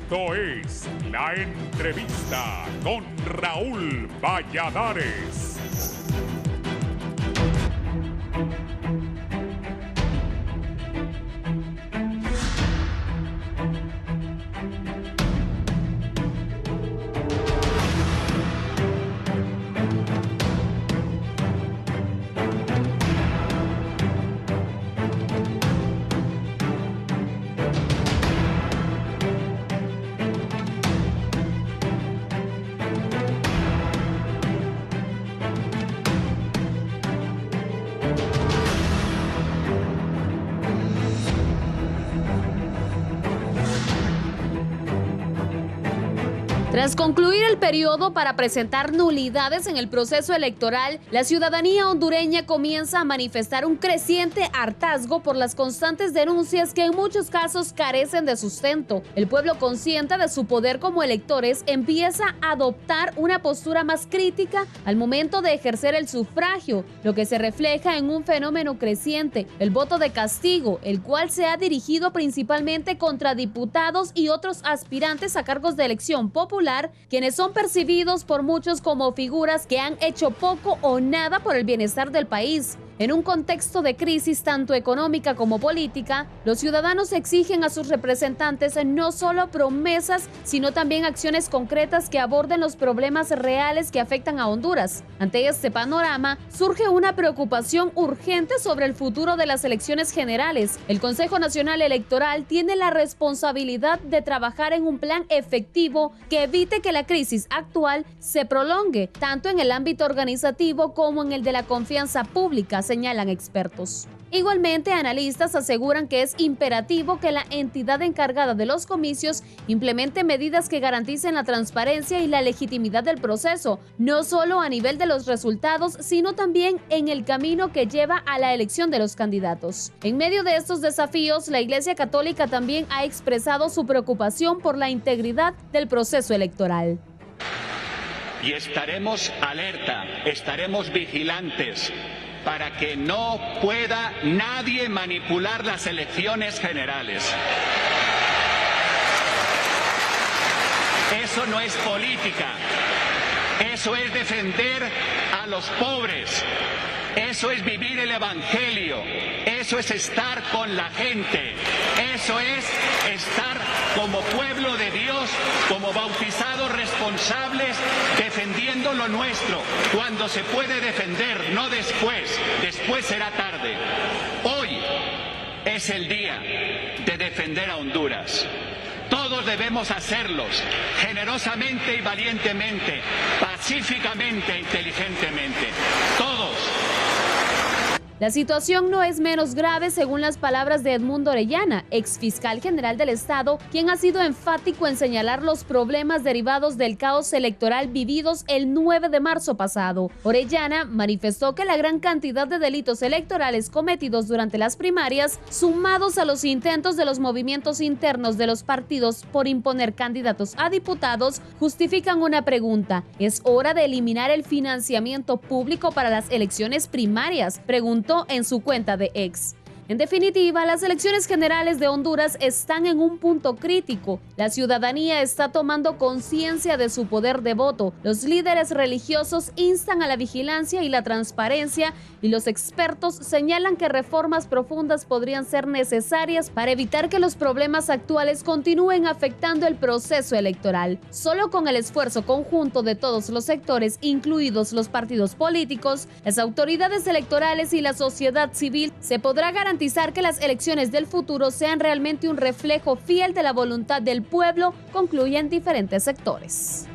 Esto es La Entrevista con Raúl Valladares. Tras concluir el periodo para presentar nulidades en el proceso electoral, la ciudadanía hondureña comienza a manifestar un creciente hartazgo por las constantes denuncias que en muchos casos carecen de sustento. El pueblo, consciente de su poder como electores, empieza a adoptar una postura más crítica al momento de ejercer el sufragio, lo que se refleja en un fenómeno creciente, el voto de castigo, el cual se ha dirigido principalmente contra diputados y otros aspirantes a cargos de elección popular, quienes son percibidos por muchos como figuras que han hecho poco o nada por el bienestar del país. En un contexto de crisis tanto económica como política, los ciudadanos exigen a sus representantes no solo promesas, sino también acciones concretas que aborden los problemas reales que afectan a Honduras. Ante este panorama, surge una preocupación urgente sobre el futuro de las elecciones generales. El Consejo Nacional Electoral tiene la responsabilidad de trabajar en un plan efectivo que evite que la crisis actual se prolongue, tanto en el ámbito organizativo como en el de la confianza pública, señalan expertos. Igualmente, analistas aseguran que es imperativo que la entidad encargada de los comicios implemente medidas que garanticen la transparencia y la legitimidad del proceso, no solo a nivel de los resultados, sino también en el camino que lleva a la elección de los candidatos. En medio de estos desafíos, la Iglesia Católica también ha expresado su preocupación por la integridad del proceso electoral. Y estaremos alerta, estaremos vigilantes para que no pueda nadie manipular las elecciones generales. Eso no es política, eso es defender a los pobres, eso es vivir el evangelio, eso es estar con la gente, eso es estar como pueblo de Dios, como bautizados responsables, defendiendo lo nuestro, cuando se puede defender, no después, después será tarde. Hoy es el día de defender a Honduras. Todos debemos hacerlos, generosamente y valientemente, pacíficamente e inteligentemente. Todos. La situación no es menos grave según las palabras de Edmundo Orellana, exfiscal general del Estado, quien ha sido enfático en señalar los problemas derivados del caos electoral vividos el 9 de marzo pasado. Orellana manifestó que la gran cantidad de delitos electorales cometidos durante las primarias, sumados a los intentos de los movimientos internos de los partidos por imponer candidatos a diputados, justifican una pregunta: ¿es hora de eliminar el financiamiento público para las elecciones primarias?, preguntó en su cuenta de X. En definitiva, las elecciones generales de Honduras están en un punto crítico. La ciudadanía está tomando conciencia de su poder de voto. Los líderes religiosos instan a la vigilancia y la transparencia, y los expertos señalan que reformas profundas podrían ser necesarias para evitar que los problemas actuales continúen afectando el proceso electoral. Solo con el esfuerzo conjunto de todos los sectores, incluidos los partidos políticos, las autoridades electorales y la sociedad civil, se podrá garantizar que las elecciones del futuro sean realmente un reflejo fiel de la voluntad del pueblo, concluyen diferentes sectores.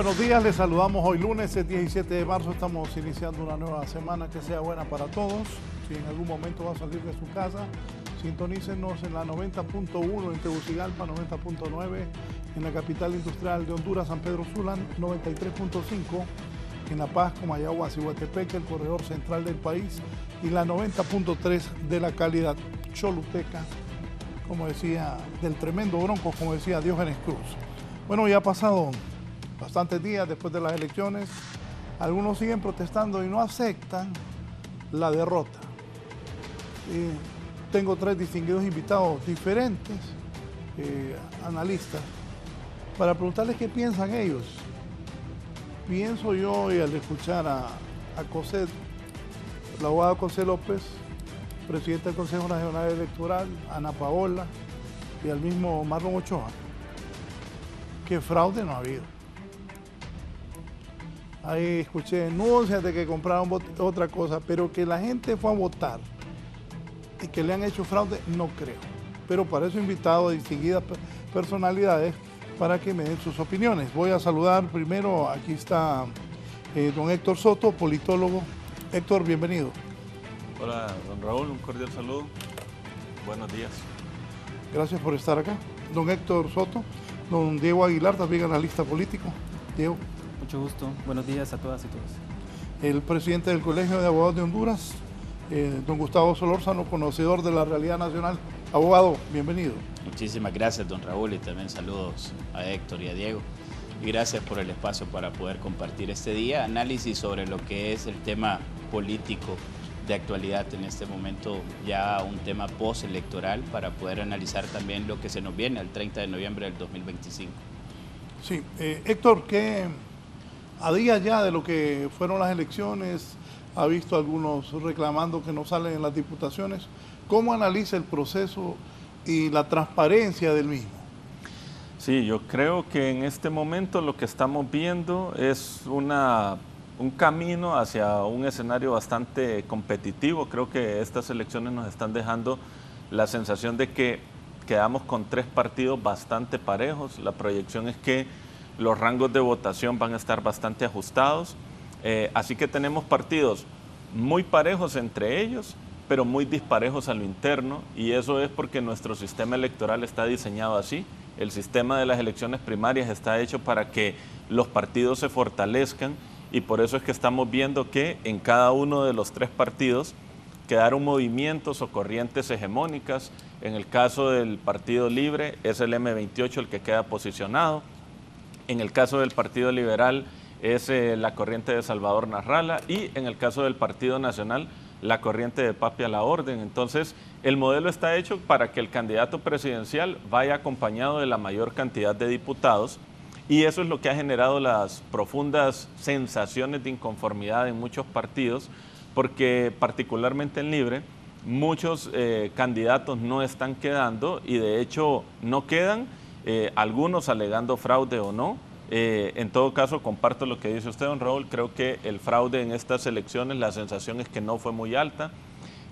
Buenos días, les saludamos hoy lunes, el 17 de marzo. Estamos iniciando una nueva semana que sea buena para todos. Si en algún momento va a salir de su casa, sintonícenos en la 90.1 en Tegucigalpa, 90.9 en la capital industrial de Honduras, San Pedro Sula, 93.5 en La Paz, Comayagua, Cihuatepeque, el corredor central del país, y la 90.3 de la calidad choluteca, como decía, del tremendo Bronco, como decía Diógenes Cruz. Bueno, ya ha pasado bastantes días después de las elecciones. Algunos siguen protestando y no aceptan la derrota. Tengo tres distinguidos invitados diferentes, analistas, para preguntarles qué piensan ellos. Pienso yo, y al escuchar a Cosette, la abogada Cosette López, presidenta del Consejo Nacional Electoral, Ana Paola, y al mismo Marlon Ochoa, que fraude no ha habido. Ahí escuché denuncias de que compraron otra cosa, pero que la gente fue a votar y que le han hecho fraude, no creo. Pero para eso he invitado a distinguidas personalidades para que me den sus opiniones. Voy a saludar primero, aquí está don Héctor Soto, politólogo. Héctor, bienvenido. Hola, don Raúl, un cordial saludo. Buenos días. Gracias por estar acá. Don Héctor Soto, don Diego Aguilar, también analista político. Diego. Mucho gusto. Buenos días a todas y todos. El presidente del Colegio de Abogados de Honduras, don Gustavo Solórzano, conocedor de la realidad nacional. Abogado, bienvenido. Muchísimas gracias, don Raúl, y también saludos a Héctor y a Diego. Y gracias por el espacio para poder compartir este día análisis sobre lo que es el tema político de actualidad en este momento, ya un tema postelectoral, para poder analizar también lo que se nos viene el 30 de noviembre del 2025. Sí, Héctor, ¿qué a días ya de lo que fueron las elecciones, ha visto algunos reclamando que no salen en las diputaciones? ¿Cómo analiza el proceso y la transparencia del mismo? Sí, yo creo que en este momento lo que estamos viendo es un camino hacia un escenario bastante competitivo. Creo que estas elecciones nos están dejando la sensación de que quedamos con tres partidos bastante parejos. La proyección es que los rangos de votación van a estar bastante ajustados. Así que tenemos partidos muy parejos entre ellos, pero muy disparejos a lo interno, y eso es porque nuestro sistema electoral está diseñado así. El sistema de las elecciones primarias está hecho para que los partidos se fortalezcan, y por eso es que estamos viendo que en cada uno de los tres partidos quedaron movimientos o corrientes hegemónicas. En el caso del Partido Libre es el M28 el que queda posicionado. En el caso del Partido Liberal es la corriente de Salvador Narrala, y en el caso del Partido Nacional la corriente de Papi a la Orden. Entonces, el modelo está hecho para que el candidato presidencial vaya acompañado de la mayor cantidad de diputados, y eso es lo que ha generado las profundas sensaciones de inconformidad en muchos partidos, porque particularmente en Libre, muchos candidatos no están quedando, y de hecho no quedan, algunos alegando fraude o no. En todo caso, comparto lo que dice usted, don Raúl. Creo que el fraude en estas elecciones, la sensación es que no fue muy alta.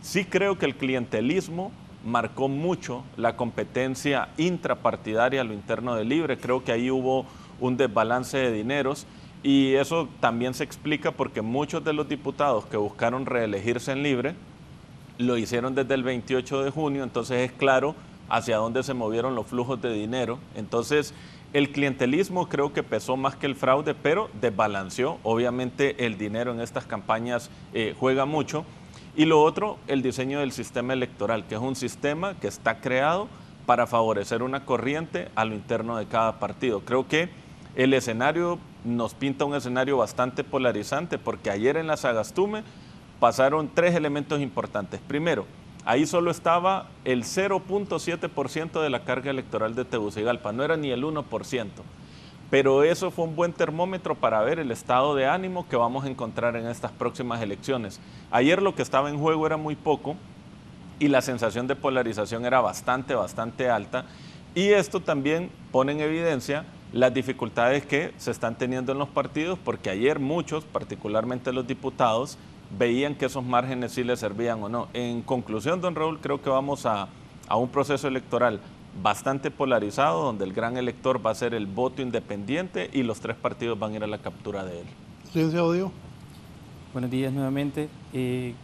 Sí creo que el clientelismo marcó mucho la competencia intrapartidaria a lo interno de Libre. Creo que ahí hubo un desbalance de dineros, y eso también se explica porque muchos de los diputados que buscaron reelegirse en Libre lo hicieron desde el 28 de junio, entonces es claro hacia dónde se movieron los flujos de dinero. Entonces, el clientelismo creo que pesó más que el fraude, pero desbalanceó. Obviamente el dinero en estas campañas juega mucho. Y lo otro, el diseño del sistema electoral, que es un sistema que está creado para favorecer una corriente a lo interno de cada partido. Creo que el escenario nos pinta un escenario bastante polarizante, porque ayer en la Sagastume pasaron tres elementos importantes. Primero, ahí solo estaba el 0.7% de la carga electoral de Tegucigalpa, no era ni el 1%. Pero eso fue un buen termómetro para ver el estado de ánimo que vamos a encontrar en estas próximas elecciones. Ayer lo que estaba en juego era muy poco, y la sensación de polarización era bastante alta, y esto también pone en evidencia las dificultades que se están teniendo en los partidos, porque ayer muchos, particularmente los diputados, veían que esos márgenes sí les servían o no. En conclusión, don Raúl, creo que vamos a un proceso electoral bastante polarizado, donde el gran elector va a ser el voto independiente y los 3 partidos van a ir a la captura de él. Licenciado Diego. Buenos días nuevamente.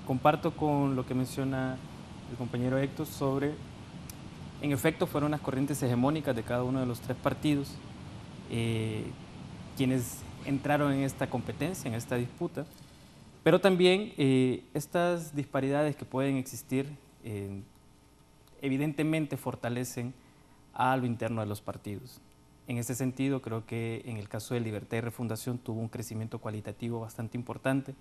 Comparto con lo que menciona el compañero Héctor sobre, en efecto, fueron las corrientes hegemónicas de cada uno de los 3 partidos quienes entraron en esta competencia, en esta disputa, pero también estas disparidades que pueden existir evidentemente fortalecen a lo interno de los partidos. En ese sentido, creo que en el caso de Libertad y Refundación tuvo un crecimiento cualitativo bastante importante,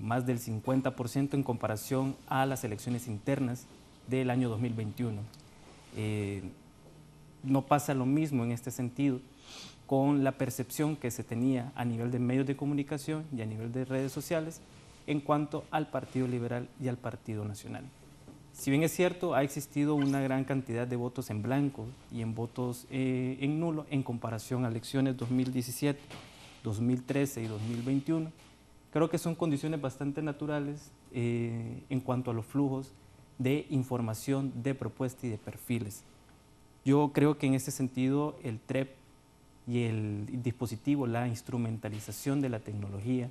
más del 50% en comparación a las elecciones internas del año 2021. No pasa lo mismo en este sentido con la percepción que se tenía a nivel de medios de comunicación y a nivel de redes sociales en cuanto al Partido Liberal y al Partido Nacional. Si bien es cierto, ha existido una gran cantidad de votos en blanco y en votos en nulo en comparación a elecciones 2017, 2013 y 2021, creo que son condiciones bastante naturales en cuanto a los flujos de información, de propuesta y de perfiles. Yo creo que en ese sentido el TREP y el dispositivo, la instrumentalización de la tecnología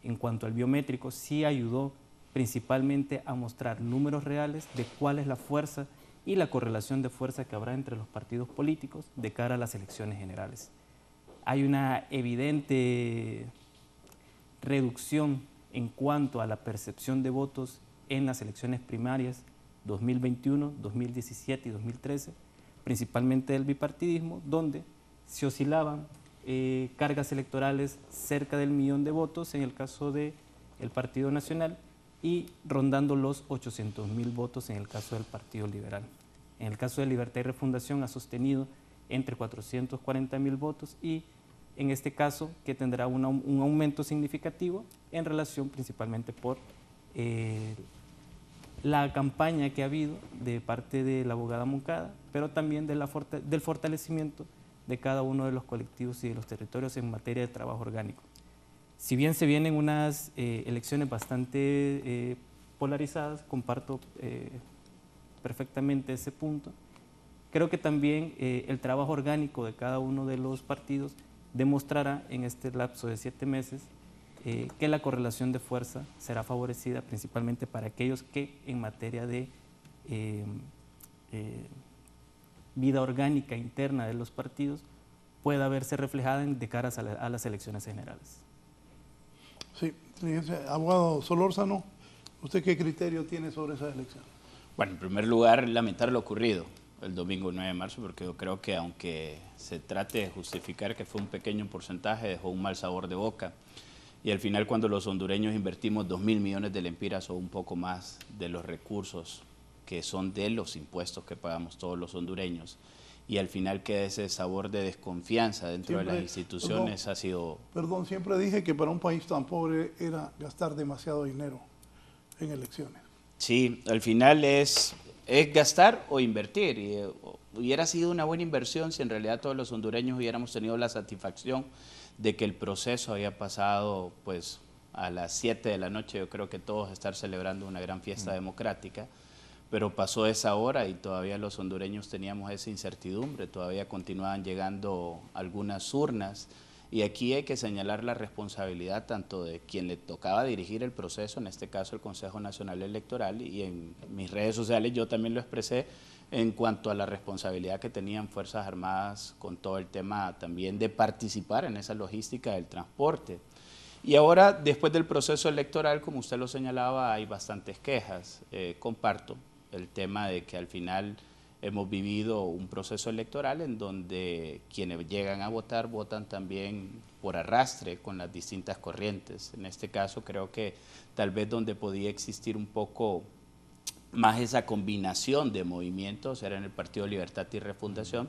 en cuanto al biométrico sí ayudó principalmente a mostrar números reales de cuál es la fuerza y la correlación de fuerza que habrá entre los partidos políticos de cara a las elecciones generales. Hay una evidente reducción en cuanto a la percepción de votos en las elecciones primarias 2021, 2017 y 2013, principalmente del bipartidismo, donde se oscilaban cargas electorales cerca del 1.000.000 de votos en el caso del Partido Nacional y rondando los 800.000 votos en el caso del Partido Liberal. En el caso de Libertad y Refundación ha sostenido entre 440.000 votos y en este caso que tendrá un aumento significativo en relación principalmente por la campaña que ha habido de parte de la abogada Moncada, pero también de del fortalecimiento de cada uno de los colectivos y de los territorios en materia de trabajo orgánico. Si bien se vienen unas elecciones bastante polarizadas, comparto perfectamente ese punto, creo que también el trabajo orgánico de cada uno de los partidos demostrará en este lapso de 7 meses que la correlación de fuerza será favorecida principalmente para aquellos que en materia de vida orgánica interna de los partidos pueda verse reflejada de cara a las elecciones generales. Sí, abogado Solórzano, ¿usted qué criterio tiene sobre esa elección? Bueno, en primer lugar, lamentar lo ocurrido el domingo 9 de marzo, porque yo creo que aunque se trate de justificar que fue un pequeño porcentaje, dejó un mal sabor de boca. Y al final, cuando los hondureños invertimos 2.000 millones de lempiras o un poco más de los recursos que son de los impuestos que pagamos todos los hondureños, y al final queda ese sabor de desconfianza dentro de las instituciones, ha sido... Perdón, siempre dije que para un país tan pobre era gastar demasiado dinero en elecciones. Sí, al final es gastar o invertir, y hubiera sido una buena inversión si en realidad todos los hondureños hubiéramos tenido la satisfacción de que el proceso había pasado pues a las 7 de la noche, yo creo que todos estar celebrando una gran fiesta democrática, pero pasó esa hora y todavía los hondureños teníamos esa incertidumbre, todavía continuaban llegando algunas urnas, y aquí hay que señalar la responsabilidad tanto de quien le tocaba dirigir el proceso, en este caso el Consejo Nacional Electoral, y en mis redes sociales yo también lo expresé en cuanto a la responsabilidad que tenían Fuerzas Armadas con todo el tema también de participar en esa logística del transporte. Y ahora, después del proceso electoral, como usted lo señalaba, hay bastantes quejas. Comparto el tema de que al final hemos vivido un proceso electoral en donde quienes llegan a votar, votan también por arrastre con las distintas corrientes. En este caso creo que tal vez donde podía existir un poco más esa combinación de movimientos era en el Partido Libertad y Refundación,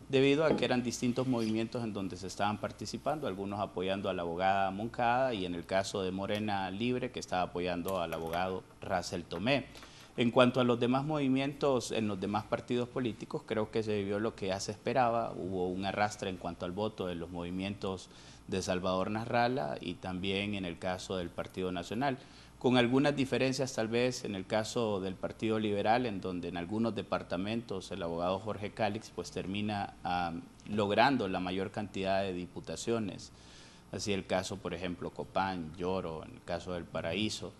debido a que eran distintos movimientos en donde se estaban participando, algunos apoyando a la abogada Moncada y en el caso de Morena Libre que estaba apoyando al abogado Racel Tomé. En cuanto a los demás movimientos en los demás partidos políticos, creo que se vivió lo que ya se esperaba, hubo un arrastre en cuanto al voto de los movimientos de Salvador Nasralla y también en el caso del Partido Nacional. con algunas diferencias tal vez en el caso del Partido Liberal, en donde en algunos departamentos el abogado Jorge Cálix pues termina logrando la mayor cantidad de diputaciones. Así el caso, por ejemplo, Copán, Lloro, en el caso del Paraíso,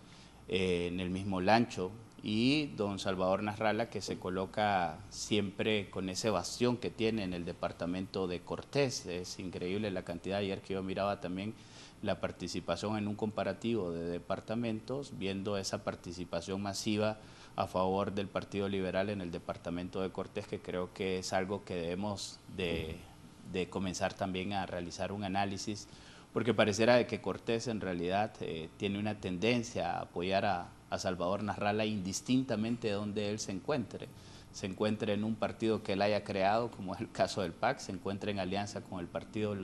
en el mismo Lancho, y don Salvador Nasralla, que se coloca siempre con ese bastión que tiene en el departamento de Cortés. Es increíble la cantidad. Ayer que yo miraba también la participación en un comparativo de departamentos, viendo esa participación masiva a favor del Partido Liberal en el departamento de Cortés, que creo que es algo que debemos de comenzar también a realizar un análisis, porque pareciera de que Cortés en realidad tiene una tendencia a apoyar a Salvador Nasralla indistintamente de donde él se encuentre en un partido que él haya creado, como es el caso del PAC, se encuentre en alianza con el Partido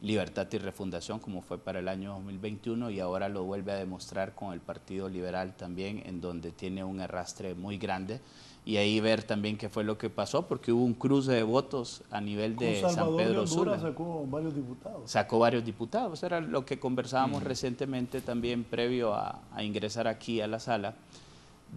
Libertad y Refundación, como fue para el año 2021, y ahora lo vuelve a demostrar con el Partido Liberal también, en donde tiene un arrastre muy grande, y ahí ver también qué fue lo que pasó, porque hubo un cruce de votos a nivel de San Pedro Sula. Sacó varios diputados. Sacó varios diputados, era lo que conversábamos recientemente también previo a ingresar aquí a la sala,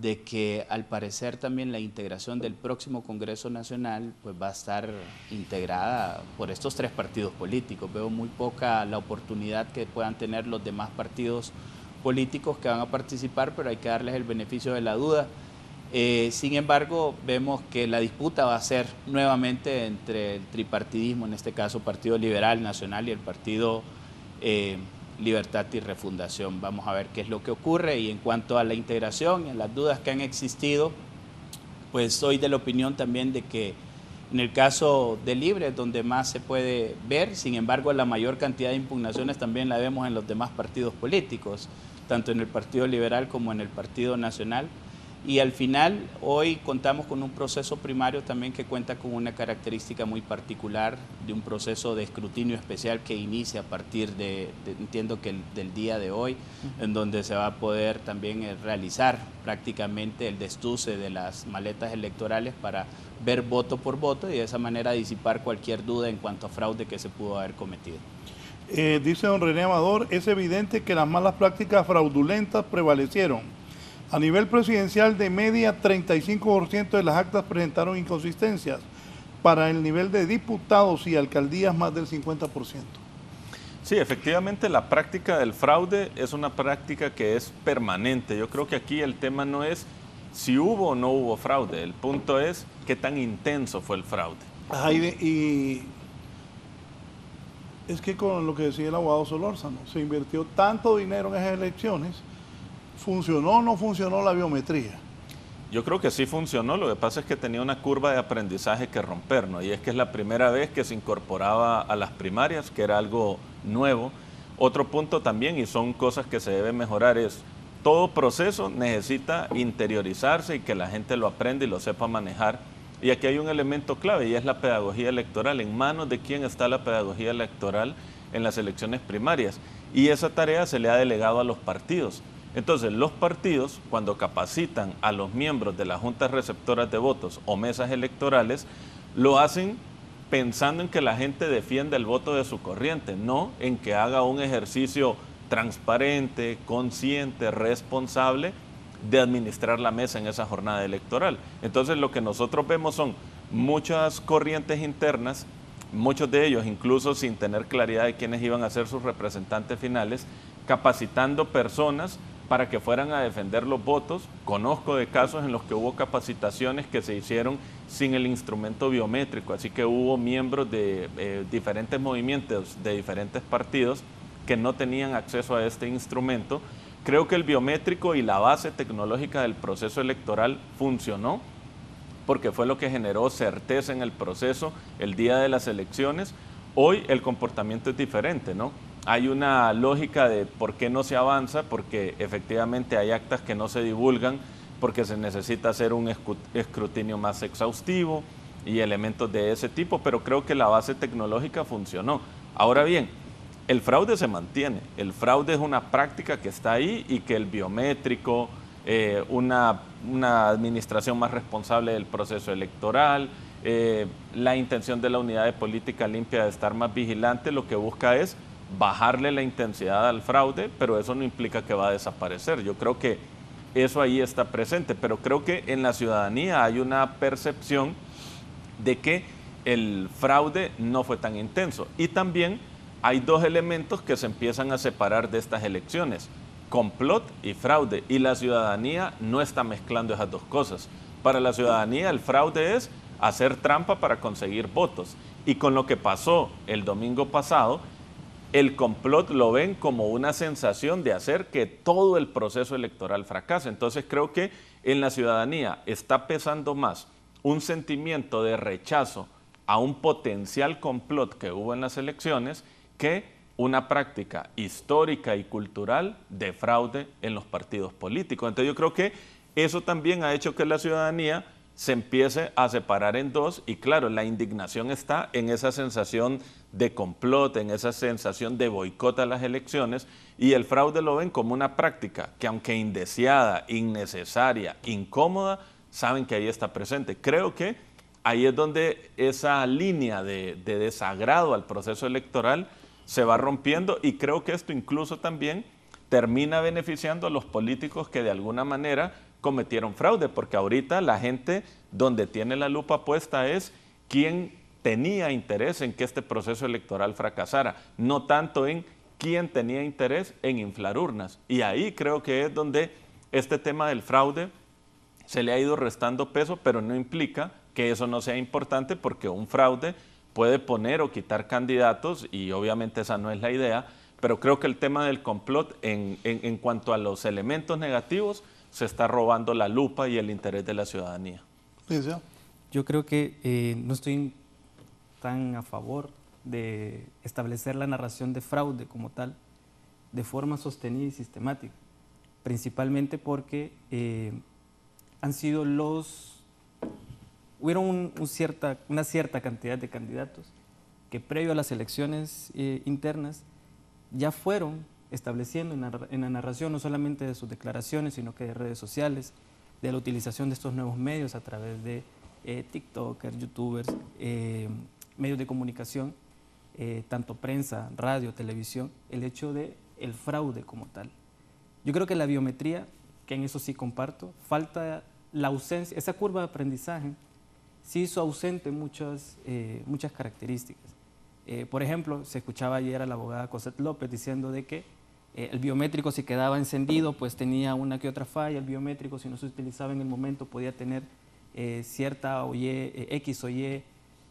de que al parecer también la integración del próximo Congreso Nacional pues va a estar integrada por estos tres partidos políticos. Veo muy poca la oportunidad que puedan tener los demás partidos políticos que van a participar, pero hay que darles el beneficio de la duda. Sin embargo, vemos que la disputa va a ser nuevamente entre el tripartidismo, en este caso Partido Liberal Nacional y el Partido Libertad y Refundación. Vamos a ver qué es lo que ocurre, y en cuanto a la integración y a las dudas que han existido, pues soy de la opinión también de que en el caso de Libre es donde más se puede ver. Sin embargo, la mayor cantidad de impugnaciones también la vemos en los demás partidos políticos, tanto en el Partido Liberal como en el Partido Nacional. Y al final, hoy contamos con un proceso primario también que cuenta con una característica muy particular, de un proceso de escrutinio especial que inicia a partir entiendo que del día de hoy, en donde se va a poder también realizar prácticamente el destuce de las maletas electorales para ver voto por voto y de esa manera disipar cualquier duda en cuanto a fraude que se pudo haber cometido. Dice don René Amador, es evidente que las malas prácticas fraudulentas prevalecieron. A nivel presidencial, de media, 35% de las actas presentaron inconsistencias. Para el nivel de diputados y alcaldías, más del 50%. Sí, efectivamente, la práctica del fraude es una práctica que es permanente. Yo creo que aquí el tema no es si hubo o no hubo fraude. El punto es qué tan intenso fue el fraude. Y es que con lo que decía el abogado Solórzano, se invirtió tanto dinero en esas elecciones. ¿Funcionó o no funcionó la biometría? Yo creo que sí funcionó, lo que pasa es que tenía una curva de aprendizaje que romper, ¿no? Y es que es la primera vez que se incorporaba a las primarias, que era algo nuevo. Otro punto también, y son cosas que se deben mejorar, es todo proceso necesita interiorizarse y que la gente lo aprenda y lo sepa manejar. Y aquí hay un elemento clave, y es la pedagogía electoral. ¿En manos de quién está la pedagogía electoral en las elecciones primarias? Y esa tarea se le ha delegado a los partidos. Entonces, los partidos, cuando capacitan a los miembros de las juntas receptoras de votos o mesas electorales, lo hacen pensando en que la gente defienda el voto de su corriente, no en que haga un ejercicio transparente, consciente, responsable de administrar la mesa en esa jornada electoral. Entonces, lo que nosotros vemos son muchas corrientes internas, muchos de ellos incluso sin tener claridad de quiénes iban a ser sus representantes finales, capacitando personas para que fueran a defender los votos. Conozco de casos en los que hubo capacitaciones que se hicieron sin el instrumento biométrico, así que hubo miembros de diferentes movimientos, de diferentes partidos, que no tenían acceso a este instrumento. Creo que el biométrico y la base tecnológica del proceso electoral funcionó, porque fue lo que generó certeza en el proceso el día de las elecciones. Hoy el comportamiento es diferente, ¿no? Hay una lógica de por qué no se avanza, porque efectivamente hay actas que no se divulgan, porque se necesita hacer un escrutinio más exhaustivo y elementos de ese tipo, pero creo que la base tecnológica funcionó. Ahora bien, el fraude se mantiene. El fraude es una práctica que está ahí, y que el biométrico, una administración más responsable del proceso electoral, la intención de la unidad de política limpia de estar más vigilante, lo que busca es bajarle la intensidad al fraude, pero eso no implica que va a desaparecer. Yo creo que eso ahí está presente, pero creo que en la ciudadanía hay una percepción de que el fraude no fue tan intenso. Y también hay dos elementos que se empiezan a separar de estas elecciones: complot y fraude. Y la ciudadanía no está mezclando esas dos cosas. Para la ciudadanía el fraude es hacer trampa para conseguir votos. Y con lo que pasó el domingo pasado, el complot lo ven como una sensación de hacer que todo el proceso electoral fracase. Entonces creo que en la ciudadanía está pesando más un sentimiento de rechazo a un potencial complot que hubo en las elecciones que una práctica histórica y cultural de fraude en los partidos políticos. Entonces yo creo que eso también ha hecho que la ciudadanía se empiece a separar en dos, y claro, la indignación está en esa sensación de complot, en esa sensación de boicot a las elecciones, y el fraude lo ven como una práctica que, aunque indeseada, innecesaria, incómoda, saben que ahí está presente. Creo que ahí es donde esa línea de desagrado al proceso electoral se va rompiendo, y creo que esto incluso también termina beneficiando a los políticos que de alguna manera cometieron fraude, porque ahorita la gente donde tiene la lupa puesta es quién tenía interés en que este proceso electoral fracasara, no tanto en quién tenía interés en inflar urnas. Y ahí creo que es donde este tema del fraude se le ha ido restando peso, pero no implica que eso no sea importante, porque un fraude puede poner o quitar candidatos y obviamente esa no es la idea, pero creo que el tema del complot en cuanto a los elementos negativos se está robando la lupa y el interés de la ciudadanía. Yo creo que no estoy tan a favor de establecer la narración de fraude como tal de forma sostenida y sistemática, principalmente porque hubieron una cierta cantidad de candidatos que previo a las elecciones internas ya fueron estableciendo en la narración no solamente de sus declaraciones, sino que de redes sociales, de la utilización de estos nuevos medios a través de TikTokers, YouTubers, medios de comunicación, tanto prensa, radio, televisión, el hecho de el fraude como tal. Yo creo que la biometría, que en eso sí comparto, falta la ausencia, esa curva de aprendizaje sí hizo ausente muchas características. Por ejemplo, se escuchaba ayer a la abogada Cosette López diciendo de que el biométrico, si quedaba encendido, pues tenía una que otra falla. El biométrico, si no se utilizaba en el momento, podía tener cierta X o Y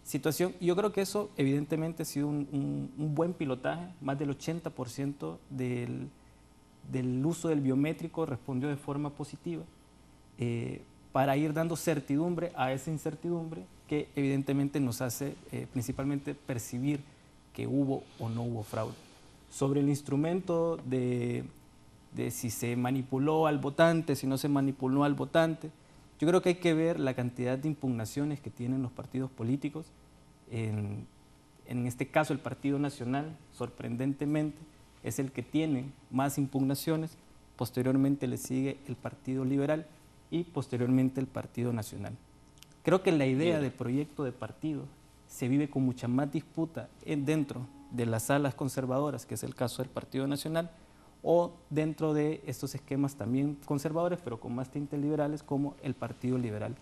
situación. Y yo creo que eso evidentemente ha sido un buen pilotaje. Más del 80% del uso del biométrico respondió de forma positiva para ir dando certidumbre a esa incertidumbre que evidentemente nos hace principalmente percibir que hubo o no hubo fraude. Sobre el instrumento de si se manipuló al votante, si no se manipuló al votante, yo creo que hay que ver la cantidad de impugnaciones que tienen los partidos políticos. En este caso el Partido Nacional, sorprendentemente, es el que tiene más impugnaciones. Posteriormente le sigue el Partido Liberal y posteriormente el Partido Nacional. Creo que la idea de proyecto de partido se vive con mucha más disputa dentro de las alas conservadoras, que es el caso del Partido Nacional, o dentro de estos esquemas también conservadores, pero con más tintes liberales, como el Partido Liberal.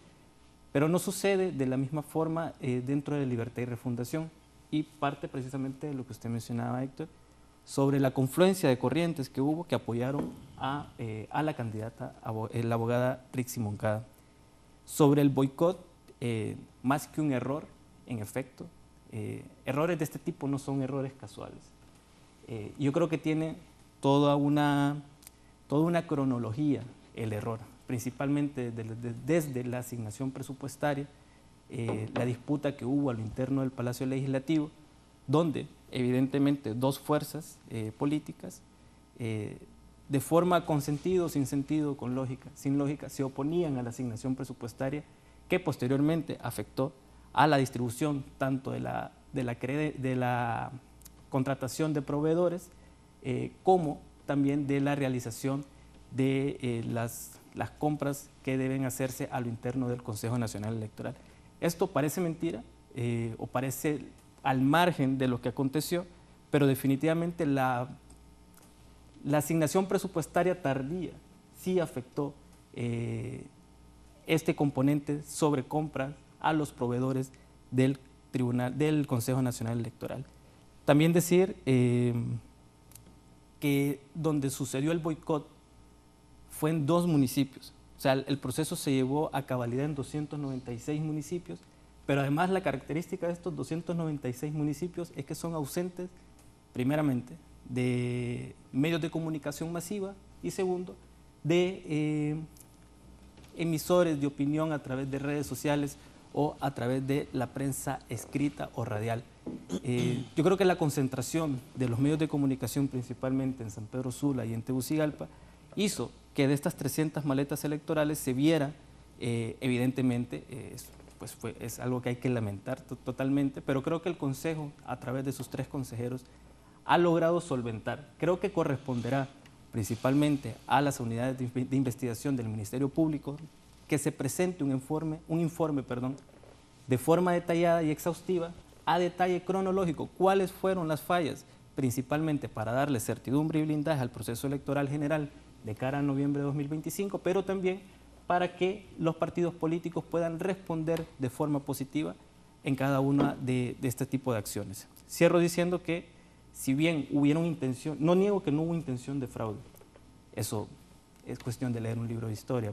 Pero no sucede de la misma forma dentro de Libertad y Refundación, y parte precisamente de lo que usted mencionaba, Héctor, sobre la confluencia de corrientes que hubo que apoyaron a la candidata, la abogada Trixie Moncada. Sobre el boicot, más que un error, en efecto, errores de este tipo no son errores casuales. Yo creo que tiene toda una cronología el error, principalmente desde la asignación presupuestaria, la disputa que hubo a lo interno del Palacio Legislativo, donde evidentemente dos fuerzas políticas, de forma con sentido, sin sentido, con lógica, sin lógica, se oponían a la asignación presupuestaria, que posteriormente afectó a la distribución tanto de la contratación de proveedores como también de la realización de las compras que deben hacerse a lo interno del Consejo Nacional Electoral. Esto parece mentira o parece al margen de lo que aconteció, pero definitivamente la asignación presupuestaria tardía sí afectó este componente sobre compras a los proveedores del Consejo Nacional Electoral. También decir que donde sucedió el boicot fue en 2 municipios. O sea, el proceso se llevó a cabalidad en 296 municipios, pero además la característica de estos 296 municipios es que son ausentes, primeramente, de medios de comunicación masiva y segundo, de emisores de opinión a través de redes sociales o a través de la prensa escrita o radial. Yo creo que la concentración de los medios de comunicación, principalmente en San Pedro Sula y en Tegucigalpa, hizo que de estas 300 maletas electorales se viera, evidentemente, es algo que hay que lamentar totalmente, pero creo que el Consejo, a través de sus 3 consejeros, ha logrado solventar. Creo que corresponderá principalmente a las unidades de investigación del Ministerio Público que se presente un informe, de forma detallada y exhaustiva, a detalle cronológico, cuáles fueron las fallas, principalmente para darle certidumbre y blindaje al proceso electoral general de cara a noviembre de 2025, pero también para que los partidos políticos puedan responder de forma positiva en cada una de este tipo de acciones. Cierro diciendo que si bien hubieron intención, no niego que no hubo intención de fraude, eso es cuestión de leer un libro de historia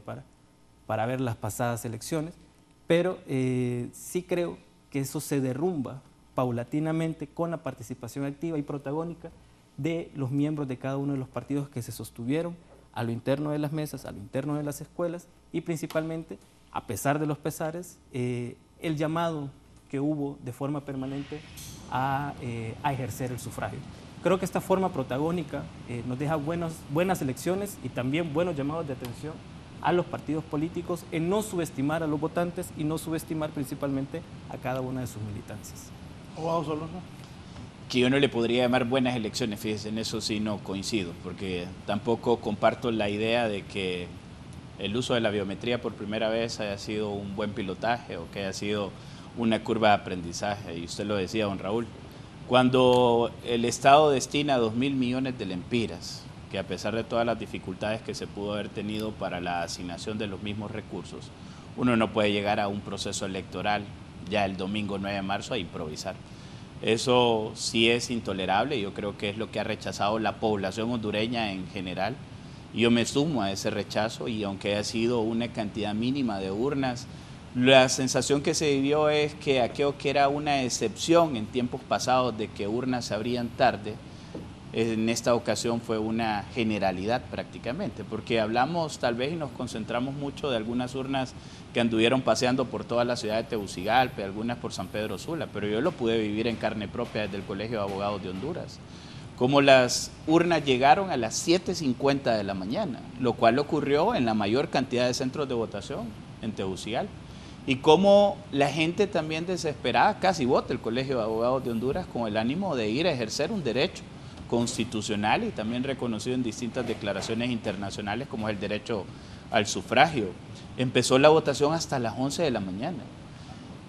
para ver las pasadas elecciones, pero sí creo que eso se derrumba paulatinamente con la participación activa y protagónica de los miembros de cada uno de los partidos que se sostuvieron a lo interno de las mesas, a lo interno de las escuelas y principalmente, a pesar de los pesares, el llamado que hubo de forma permanente a ejercer el sufragio. Creo que esta forma protagónica nos deja buenas elecciones y también buenos llamados de atención a los partidos políticos en no subestimar a los votantes y no subestimar principalmente a cada una de sus militancias. Abogado Solórzano. Que yo no le podría llamar buenas elecciones, fíjense, en eso sí no coincido, porque tampoco comparto la idea de que el uso de la biometría por primera vez haya sido un buen pilotaje o que haya sido una curva de aprendizaje, y usted lo decía, don Raúl, cuando el Estado destina 2.000 millones de lempiras, que a pesar de todas las dificultades que se pudo haber tenido para la asignación de los mismos recursos, uno no puede llegar a un proceso electoral ya el domingo 9 de marzo a improvisar. Eso sí es intolerable, yo creo que es lo que ha rechazado la población hondureña en general. Yo me sumo a ese rechazo y aunque haya sido una cantidad mínima de urnas, la sensación que se vivió es que aquello que era una excepción en tiempos pasados de que urnas se abrían tarde, en esta ocasión fue una generalidad prácticamente, porque hablamos tal vez y nos concentramos mucho de algunas urnas que anduvieron paseando por toda la ciudad de Tegucigalpa, algunas por San Pedro Sula, pero yo lo pude vivir en carne propia desde el Colegio de Abogados de Honduras, como las urnas llegaron a las 7:50 de la mañana, lo cual ocurrió en la mayor cantidad de centros de votación en Tegucigalpa, y cómo la gente también desesperada casi vota el Colegio de Abogados de Honduras con el ánimo de ir a ejercer un derecho constitucional y también reconocido en distintas declaraciones internacionales como es el derecho al sufragio. Empezó la votación hasta las 11 de la mañana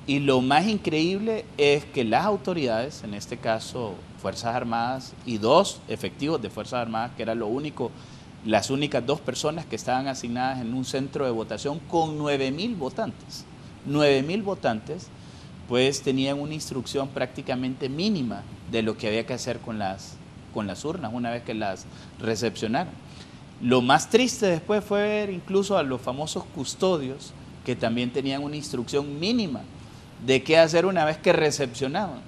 y lo más increíble es que las autoridades, en este caso Fuerzas Armadas y 2 efectivos de Fuerzas Armadas, que era las únicas 2 personas que estaban asignadas en un centro de votación con 9.000 votantes. 9.000 votantes, pues tenían una instrucción prácticamente mínima de lo que había que hacer con las urnas una vez que las recepcionaron. Lo más triste después fue ver incluso a los famosos custodios que también tenían una instrucción mínima de qué hacer una vez que recepcionaban.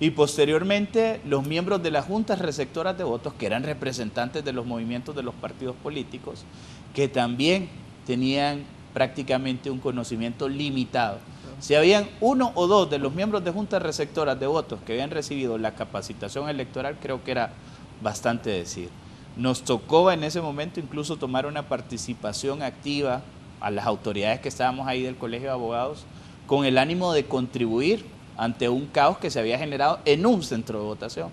Y posteriormente los miembros de las juntas receptoras de votos, que eran representantes de los movimientos de los partidos políticos, que también tenían prácticamente un conocimiento limitado. Si habían 1 o 2 de los miembros de juntas receptoras de votos que habían recibido la capacitación electoral, creo que era bastante decir. Nos tocó en ese momento incluso tomar una participación activa a las autoridades que estábamos ahí del Colegio de Abogados con el ánimo de contribuir ante un caos que se había generado en un centro de votación.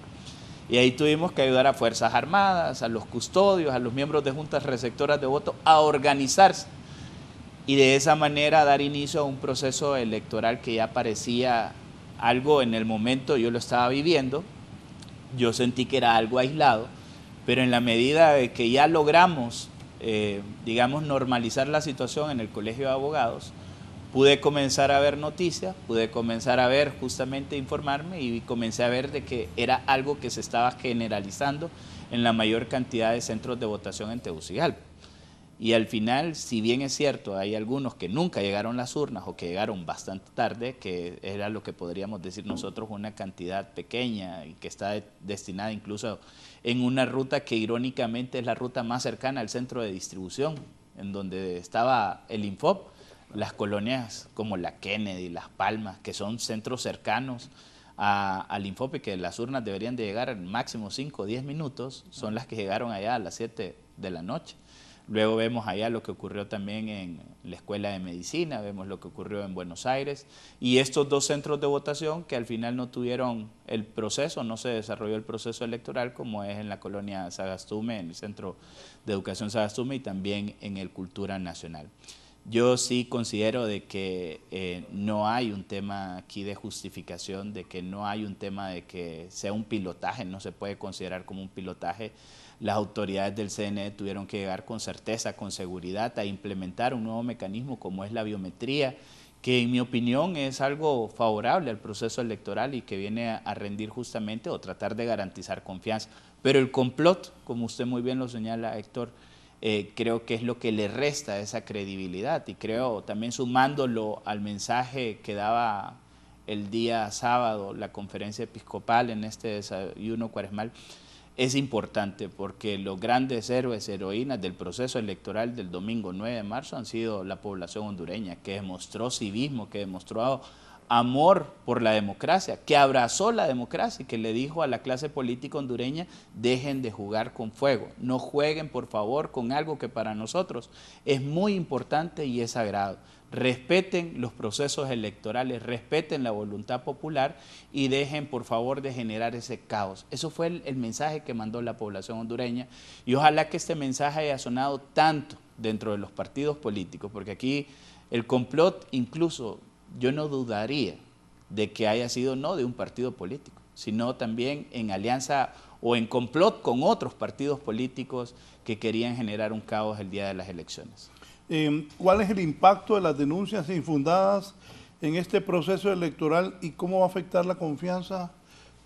Y ahí tuvimos que ayudar a Fuerzas Armadas, a los custodios, a los miembros de juntas receptoras de votos a organizarse y de esa manera dar inicio a un proceso electoral que ya parecía algo en el momento, yo lo estaba viviendo, yo sentí que era algo aislado, pero en la medida de que ya logramos, digamos, normalizar la situación en el Colegio de Abogados, pude comenzar a ver noticias, pude comenzar a ver, justamente informarme, y comencé a ver de que era algo que se estaba generalizando en la mayor cantidad de centros de votación en Tegucigalpa. Y al final, si bien es cierto, hay algunos que nunca llegaron a las urnas o que llegaron bastante tarde, que era lo que podríamos decir nosotros una cantidad pequeña y que está destinada incluso en una ruta que irónicamente es la ruta más cercana al centro de distribución, en donde estaba el Infop, las colonias como la Kennedy, Las Palmas, que son centros cercanos al Infop y que las urnas deberían de llegar al máximo 5 o 10 minutos, son las que llegaron allá a las 7 de la noche. Luego vemos allá lo que ocurrió también en la Escuela de Medicina, vemos lo que ocurrió en Buenos Aires, y estos dos centros de votación que al final no tuvieron el proceso, no se desarrolló el proceso electoral, como es en la colonia Sagastume, en el Centro de Educación Sagastume, y también en el Cultura Nacional. Yo sí considero de que no hay un tema aquí de justificación, de que no hay un tema de que sea un pilotaje, no se puede considerar como un pilotaje. Las autoridades del CNE tuvieron que llegar con certeza, con seguridad, a implementar un nuevo mecanismo como es la biometría, que en mi opinión es algo favorable al proceso electoral y que viene a rendir justamente o tratar de garantizar confianza. Pero el complot, como usted muy bien lo señala, Héctor, creo que es lo que le resta esa credibilidad, y creo también sumándolo al mensaje que daba el día sábado la conferencia episcopal en este desayuno cuaresmal, es importante porque los grandes héroes, heroínas del proceso electoral del domingo 9 de marzo han sido la población hondureña, que demostró civismo, que demostró amor por la democracia, que abrazó la democracia y que le dijo a la clase política hondureña: dejen de jugar con fuego, no jueguen por favor con algo que para nosotros es muy importante y es sagrado. Respeten los procesos electorales, respeten la voluntad popular y dejen por favor de generar ese caos. Eso fue el mensaje que mandó la población hondureña, y ojalá que este mensaje haya sonado tanto dentro de los partidos políticos, porque aquí el complot, incluso yo no dudaría de que haya sido no de un partido político, sino también en alianza o en complot con otros partidos políticos que querían generar un caos el día de las elecciones. ¿Cuál es el impacto de las denuncias infundadas en este proceso electoral y cómo va a afectar la confianza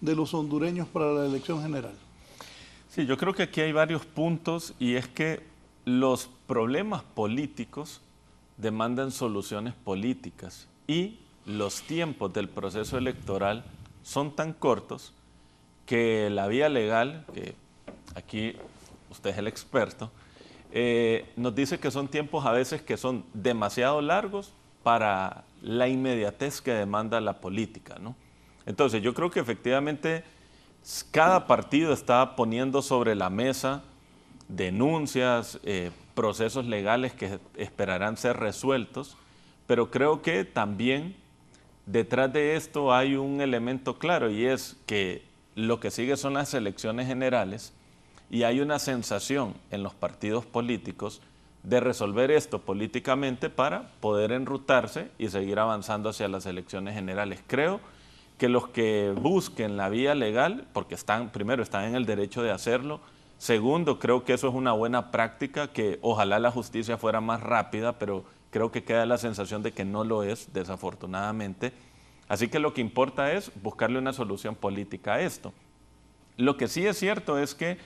de los hondureños para la elección general? Sí, yo creo que aquí hay varios puntos, y es que los problemas políticos demandan soluciones políticas y los tiempos del proceso electoral son tan cortos que la vía legal, que aquí usted es el experto, nos dice que son tiempos a veces que son demasiado largos para la inmediatez que demanda la política, ¿no? Entonces yo creo que efectivamente cada partido está poniendo sobre la mesa denuncias, procesos legales que esperarán ser resueltos, pero creo que también detrás de esto hay un elemento claro, y es que lo que sigue son las elecciones generales, y hay una sensación en los partidos políticos de resolver esto políticamente para poder enrutarse y seguir avanzando hacia las elecciones generales. Creo que los que busquen la vía legal, porque primero están en el derecho de hacerlo, segundo, creo que eso es una buena práctica, que ojalá la justicia fuera más rápida, pero creo que queda la sensación de que no lo es, desafortunadamente. Así que lo que importa es buscarle una solución política a esto. Lo que sí es cierto es que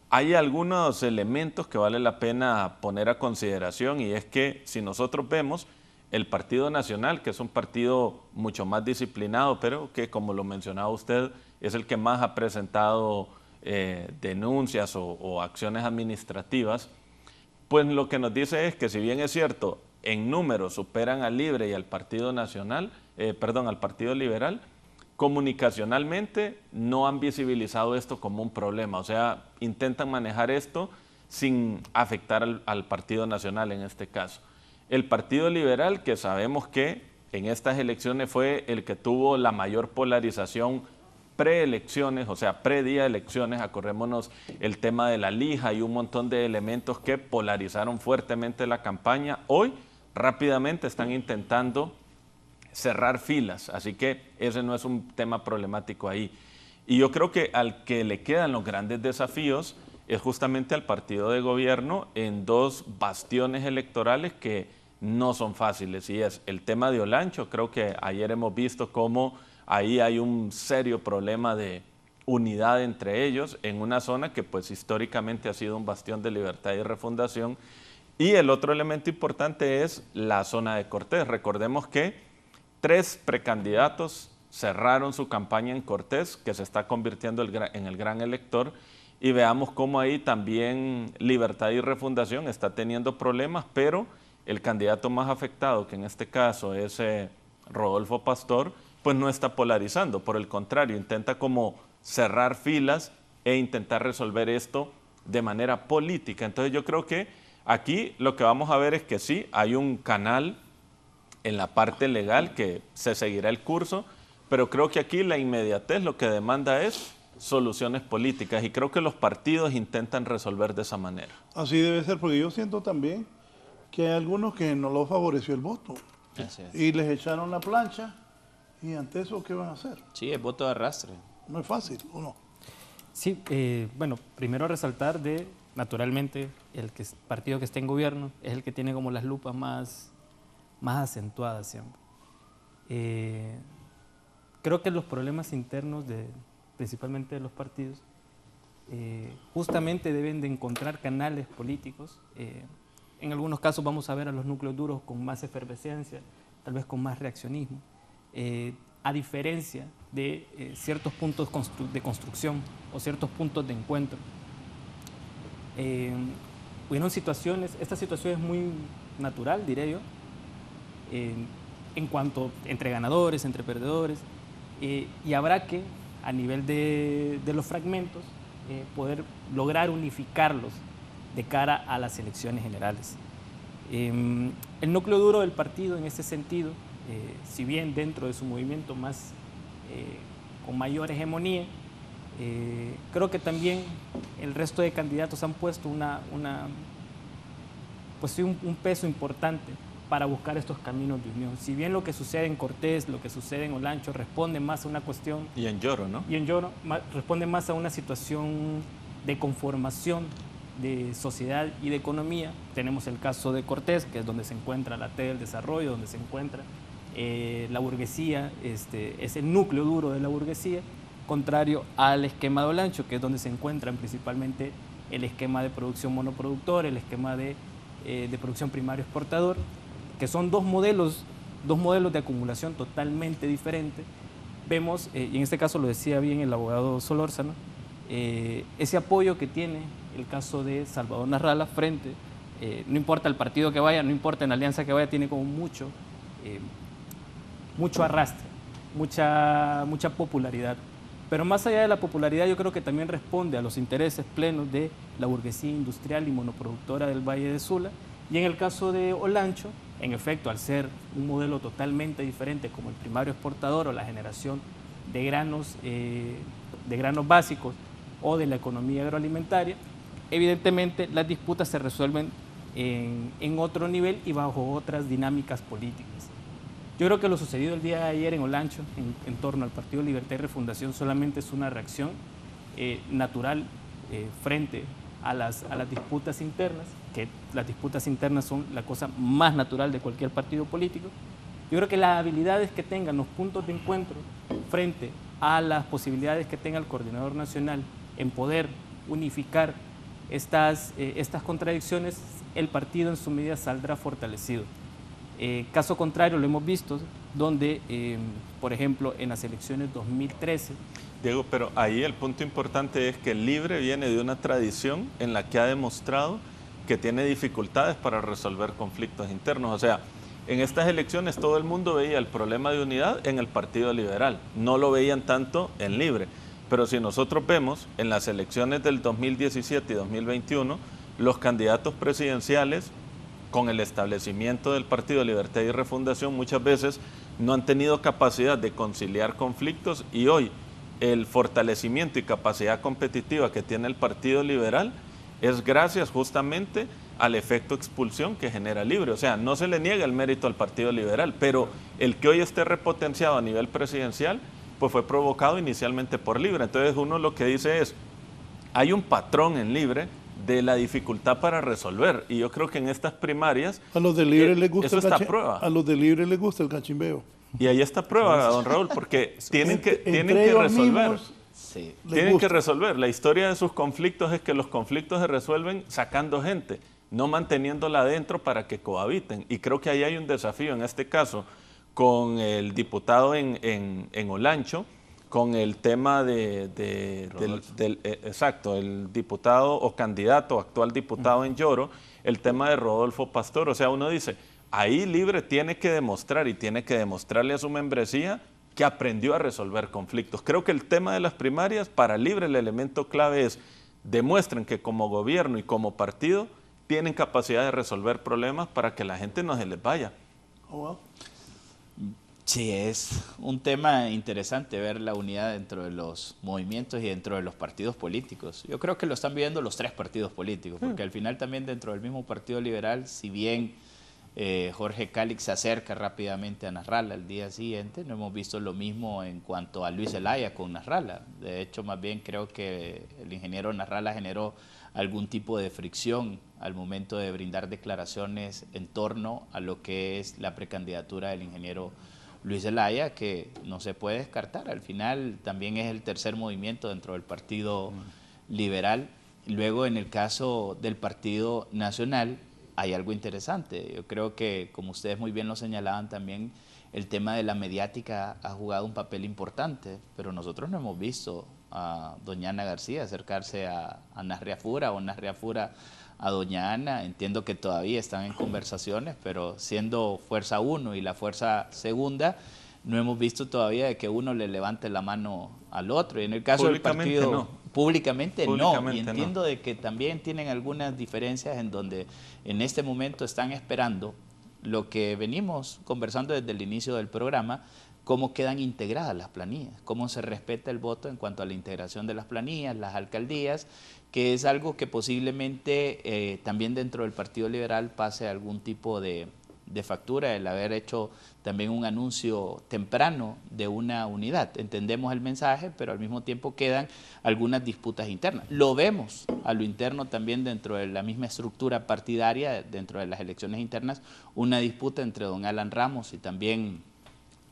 hay algunos elementos que vale la pena poner a consideración, y es que si nosotros vemos el Partido Nacional, que es un partido mucho más disciplinado, pero que, como lo mencionaba usted, es el que más ha presentado denuncias o acciones administrativas, pues lo que nos dice es que, si bien es cierto, en números superan al Libre y al Partido Nacional, al Partido Liberal, comunicacionalmente no han visibilizado esto como un problema, o sea, intentan manejar esto sin afectar al Partido Nacional en este caso. El Partido Liberal, que sabemos que en estas elecciones fue el que tuvo la mayor polarización preelecciones, o sea, predía de elecciones, acordémonos el tema de la lija y un montón de elementos que polarizaron fuertemente la campaña, hoy rápidamente están intentando cerrar filas, así que ese no es un tema problemático ahí. Y yo creo que al que le quedan los grandes desafíos es justamente al partido de gobierno en dos bastiones electorales que no son fáciles, y es el tema de Olancho. Creo que ayer hemos visto cómo ahí hay un serio problema de unidad entre ellos en una zona que pues históricamente ha sido un bastión de libertad y refundación. Y el otro elemento importante es la zona de Cortés. Recordemos que 3 precandidatos cerraron su campaña en Cortés, que se está convirtiendo en el gran elector, y veamos cómo ahí también Libertad y Refundación está teniendo problemas, pero el candidato más afectado, que en este caso es Rodolfo Pastor, pues no está polarizando, por el contrario, intenta como cerrar filas e intentar resolver esto de manera política. Entonces yo creo que aquí lo que vamos a ver es que sí, hay un canal en la parte legal que se seguirá el curso, pero creo que aquí la inmediatez lo que demanda es soluciones políticas, y creo que los partidos intentan resolver de esa manera. Así debe ser, porque yo siento también que hay algunos que no los favoreció el voto y les echaron la plancha, y ante eso, ¿qué van a hacer? Sí, es voto de arrastre. No es fácil, ¿o no? Sí, bueno, primero resaltar naturalmente, partido que esté en gobierno es el que tiene como las lupas más acentuadas siempre. Creo que los problemas internos, principalmente de los partidos, justamente deben de encontrar canales políticos. En algunos casos vamos a ver a los núcleos duros con más efervescencia, tal vez con más reaccionismo, a diferencia de ciertos puntos de construcción o ciertos puntos de encuentro. Hubieron situaciones, esta situación es muy natural, diré yo, en cuanto entre ganadores, entre perdedores, y habrá que, a nivel de los fragmentos, poder lograr unificarlos de cara a las elecciones generales. El núcleo duro del partido en ese sentido, si bien dentro de su movimiento con mayor hegemonía, creo que también el resto de candidatos han puesto un peso importante para buscar estos caminos de unión. Si bien lo que sucede en Cortés, lo que sucede en Olancho responde más a una cuestión... Y en Lloro, ¿no? Y en Lloro responde más a una situación de conformación de sociedad y de economía. Tenemos el caso de Cortés, que es donde se encuentra la T del desarrollo, donde se encuentra la burguesía, es el núcleo duro de la burguesía, contrario al esquema de Olancho, que es donde se encuentran principalmente el esquema de producción monoproductor, el esquema de producción primario exportador, que son dos modelos de acumulación totalmente diferentes. Vemos, y en este caso lo decía bien el abogado Solórzano, ese apoyo que tiene el caso de Salvador Narrala frente, no importa el partido que vaya, no importa en la alianza que vaya, tiene como mucho arrastre, mucha popularidad. Pero más allá de la popularidad, yo creo que también responde a los intereses plenos de la burguesía industrial y monoproductora del Valle de Sula. Y en el caso de Olancho, en efecto, al ser un modelo totalmente diferente como el primario exportador o la generación de granos básicos o de la economía agroalimentaria, evidentemente las disputas se resuelven en otro nivel y bajo otras dinámicas políticas. Yo creo que lo sucedido el día de ayer en Olancho, en torno al Partido Libertad y Refundación, solamente es una reacción natural frente a las disputas internas, que las disputas internas son la cosa más natural de cualquier partido político. Yo creo que las habilidades que tengan los puntos de encuentro frente a las posibilidades que tenga el coordinador nacional en poder unificar estas contradicciones, el partido en su medida saldrá fortalecido. Caso contrario, lo hemos visto, donde, por ejemplo, en las elecciones 2013... Diego, pero ahí el punto importante es que el Libre viene de una tradición en la que ha demostrado que tiene dificultades para resolver conflictos internos. O sea, en estas elecciones todo el mundo veía el problema de unidad en el Partido Liberal, no lo veían tanto en Libre. Pero si nosotros vemos en las elecciones del 2017 y 2021, los candidatos presidenciales, con el establecimiento del Partido Libertad y Refundación, muchas veces no han tenido capacidad de conciliar conflictos, y hoy el fortalecimiento y capacidad competitiva que tiene el Partido Liberal es gracias justamente al efecto expulsión que genera Libre. O sea, no se le niega el mérito al Partido Liberal, pero el que hoy esté repotenciado a nivel presidencial pues fue provocado inicialmente por Libre. Entonces uno lo que dice es, hay un patrón en Libre de la dificultad para resolver, y yo creo que en estas primarias a los de Libre les gusta prueba. A los de Libre les gusta el cachimbeo. Y ahí está prueba, don Raúl, porque tienen que resolver. Sí. Tienen que resolver. La historia de sus conflictos es que los conflictos se resuelven sacando gente, no manteniéndola adentro para que cohabiten. Y creo que ahí hay un desafío, en este caso, con el diputado en Olancho, con el tema exacto, el diputado o candidato, actual diputado en Lloro, el tema de Rodolfo Pastor. O sea, uno dice, ahí Libre tiene que demostrar y tiene que demostrarle a su membresía que aprendió a resolver conflictos. Creo que el tema de las primarias, para Libre el elemento clave es demuestren que como gobierno y como partido tienen capacidad de resolver problemas para que la gente no se les vaya. Sí, es un tema interesante ver la unidad dentro de los movimientos y dentro de los partidos políticos. Yo creo que lo están viviendo los tres partidos políticos, porque al final también dentro del mismo Partido Liberal, si bien Jorge Calix se acerca rápidamente a Nasralla al día siguiente, no hemos visto lo mismo en cuanto a Luis Zelaya con Nasralla. De hecho, más bien creo que el ingeniero Nasralla generó algún tipo de fricción al momento de brindar declaraciones en torno a lo que es la precandidatura del ingeniero Luis Zelaya, que no se puede descartar. Al final también es el tercer movimiento dentro del Partido Liberal. Luego, en el caso del Partido Nacional, hay algo interesante. Yo creo que, como ustedes muy bien lo señalaban también, el tema de la mediática ha jugado un papel importante, pero nosotros no hemos visto a doña Ana García acercarse a Nasria Fura o Nasria Fura a doña Ana. Entiendo que todavía están en conversaciones, pero siendo fuerza 1 y la fuerza segunda, no hemos visto todavía de que uno le levante la mano al otro. Y en el caso del partido, públicamente no. Y entiendo de que también tienen algunas diferencias en donde en este momento están esperando lo que venimos conversando desde el inicio del programa, cómo quedan integradas las planillas, cómo se respeta el voto en cuanto a la integración de las planillas, las alcaldías, que es algo que posiblemente también dentro del Partido Liberal pase algún tipo de factura, el haber hecho también un anuncio temprano de una unidad. Entendemos el mensaje, pero al mismo tiempo quedan algunas disputas internas. Lo vemos a lo interno también dentro de la misma estructura partidaria, dentro de las elecciones internas, una disputa entre don Alan Ramos y también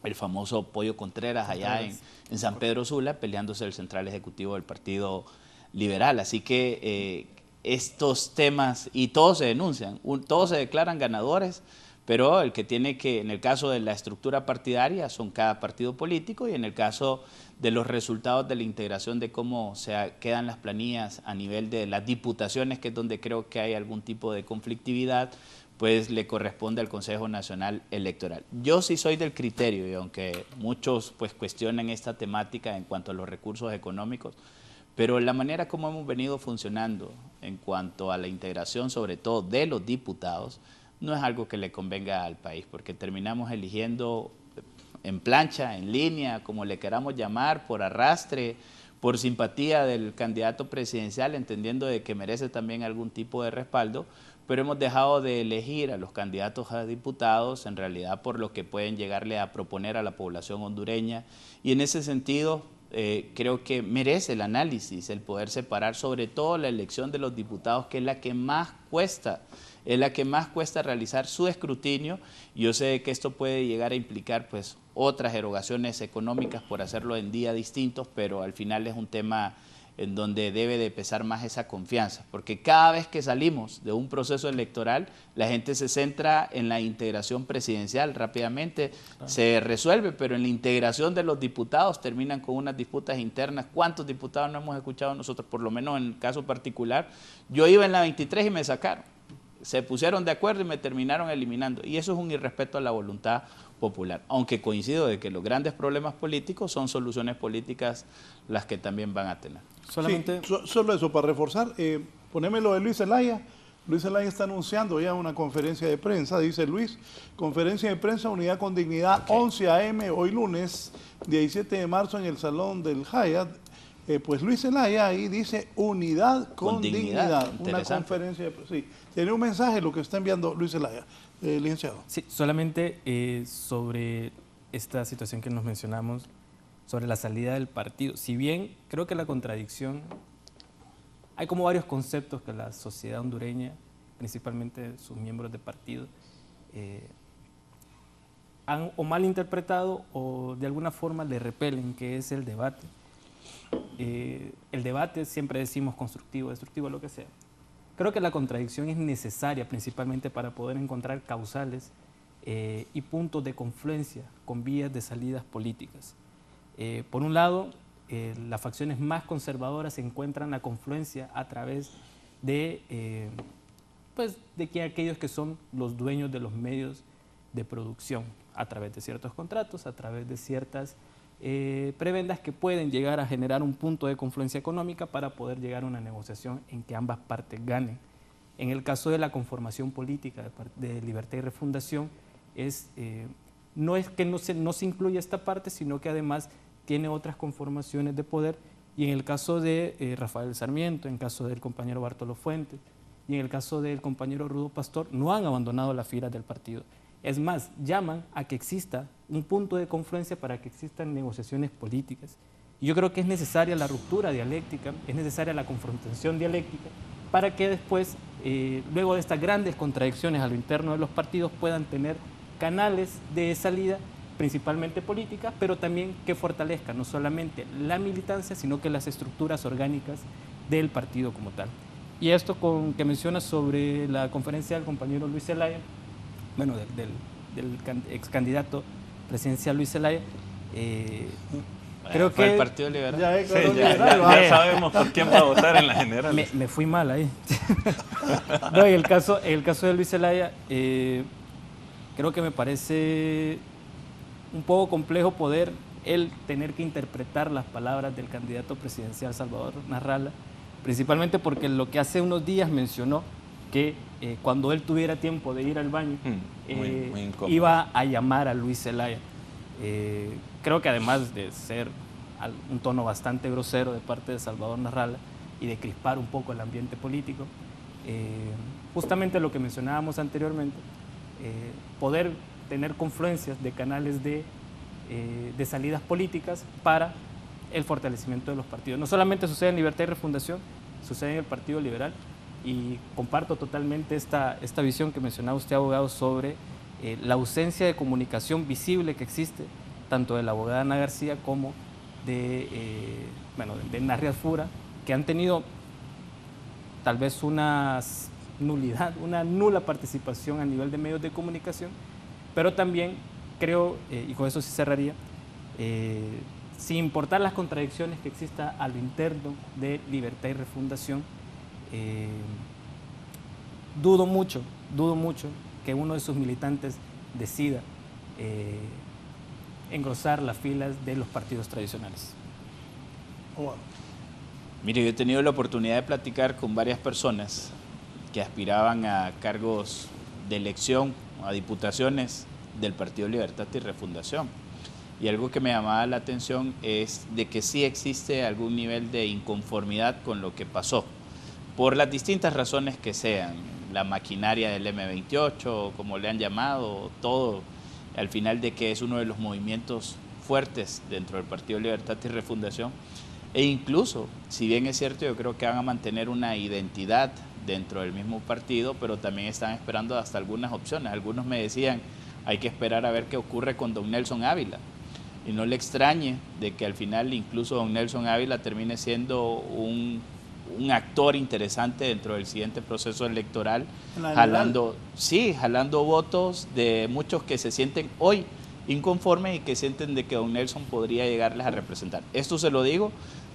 el famoso Pollo Contreras allá en San Pedro Sula, peleándose el central ejecutivo del Partido Liberal. Así que estos temas, y todos se denuncian, todos se declaran ganadores, pero el que tiene que, en el caso de la estructura partidaria, son cada partido político, y en el caso de los resultados de la integración de cómo quedan las planillas a nivel de las diputaciones, que es donde creo que hay algún tipo de conflictividad, pues le corresponde al Consejo Nacional Electoral. Yo sí soy del criterio, y aunque muchos pues cuestionan esta temática en cuanto a los recursos económicos, pero la manera como hemos venido funcionando en cuanto a la integración, sobre todo de los diputados, no es algo que le convenga al país, porque terminamos eligiendo en plancha, en línea, como le queramos llamar, por arrastre, por simpatía del candidato presidencial, entendiendo de que merece también algún tipo de respaldo, pero hemos dejado de elegir a los candidatos a diputados en realidad por lo que pueden llegarle a proponer a la población hondureña, y en ese sentido creo que merece el análisis, el poder separar sobre todo la elección de los diputados, que es la que más cuesta, realizar su escrutinio. Yo sé que esto puede llegar a implicar pues otras erogaciones económicas por hacerlo en días distintos, pero al final es un tema en donde debe de pesar más esa confianza, porque cada vez que salimos de un proceso electoral, la gente se centra en la integración presidencial, rápidamente se resuelve, pero en la integración de los diputados terminan con unas disputas internas. ¿Cuántos diputados no hemos escuchado nosotros? Por lo menos en el caso particular, yo iba en la 23 y me sacaron, se pusieron de acuerdo y me terminaron eliminando, y eso es un irrespeto a la voluntad popular, aunque coincido de que los grandes problemas políticos son soluciones políticas las que también van a tener. Solamente... Sí, solo eso, para reforzar, poneme lo de Luis Zelaya. Luis Zelaya está anunciando ya una conferencia de prensa, dice Luis, conferencia de prensa Unidad con Dignidad, 11 a.m. hoy lunes, 17 de marzo en el Salón del Hyatt. Pues Luis Zelaya ahí dice Unidad con Dignidad, una conferencia de prensa. Sí, tiene un mensaje lo que está enviando Luis Zelaya, licenciado. Sí, solamente sobre esta situación que nos mencionamos, sobre la salida del partido. Si bien creo que la contradicción, hay como varios conceptos que la sociedad hondureña, principalmente sus miembros de partido, han o mal interpretado o de alguna forma le repelen, que es el debate. El debate siempre decimos constructivo, destructivo, lo que sea. Creo que la contradicción es necesaria principalmente para poder encontrar causales y puntos de confluencia con vías de salidas políticas. Por un lado, las facciones más conservadoras se encuentran la confluencia a través de, de aquellos que son los dueños de los medios de producción, a través de ciertos contratos, a través de ciertas prebendas que pueden llegar a generar un punto de confluencia económica para poder llegar a una negociación en que ambas partes ganen. En el caso de la conformación política de Libertad y Refundación, no es que no se incluya esta parte, sino que además tiene otras conformaciones de poder, y en el caso de Rafael Sarmiento, en el caso del compañero Bartolo Fuentes y en el caso del compañero Rudo Pastor, no han abandonado las filas del partido. Es más, llaman a que exista un punto de confluencia para que existan negociaciones políticas. Y yo creo que es necesaria la ruptura dialéctica, es necesaria la confrontación dialéctica, para que después, luego de estas grandes contradicciones a lo interno de los partidos, puedan tener canales de salida, principalmente políticas, pero también que fortalezcan no solamente la militancia, sino que las estructuras orgánicas del partido como tal. Y esto que menciona sobre la conferencia del compañero Luis Zelaya, bueno, del ex candidato presidencial Luis Zelaya, creo que el Partido Liberal. Ya sabemos por quién va a votar en la general. Me fui mal ahí. No, en el caso de Luis Zelaya, creo que me parece un poco complejo poder él tener que interpretar las palabras del candidato presidencial Salvador Narrala, principalmente porque lo que hace unos días mencionó que cuando él tuviera tiempo de ir al baño, muy iba a llamar a Luis Zelaya. Creo que además de ser un tono bastante grosero de parte de Salvador Narrala y de crispar un poco el ambiente político, justamente lo que mencionábamos anteriormente, poder tener confluencias de canales de salidas políticas para el fortalecimiento de los partidos. No solamente sucede en Libertad y Refundación, sucede en el Partido Liberal, y comparto totalmente esta visión que mencionaba usted, abogado, sobre la ausencia de comunicación visible que existe, tanto de la abogada Ana García como de Narri Fura, que han tenido tal vez una nula participación a nivel de medios de comunicación, pero también creo, y con eso sí cerraría, sin importar las contradicciones que exista a lo interno de Libertad y Refundación, dudo mucho que uno de sus militantes decida engrosar las filas de los partidos tradicionales. Mire, yo he tenido la oportunidad de platicar con varias personas que aspiraban a cargos de elección, a diputaciones del Partido Libertad y Refundación. Y algo que me llamaba la atención es de que sí existe algún nivel de inconformidad con lo que pasó, por las distintas razones que sean, la maquinaria del M28, como le han llamado, todo, al final de que es uno de los movimientos fuertes dentro del Partido Libertad y Refundación, e incluso, si bien es cierto, yo creo que van a mantener una identidad dentro del mismo partido, pero también están esperando hasta algunas opciones. Algunos me decían, hay que esperar a ver qué ocurre con don Nelson Ávila, y no le extrañe de que al final incluso don Nelson Ávila termine siendo un actor interesante dentro del siguiente proceso electoral, jalando votos de muchos que se sienten hoy inconformes y que sienten de que don Nelson podría llegarles a representar. Esto se lo digo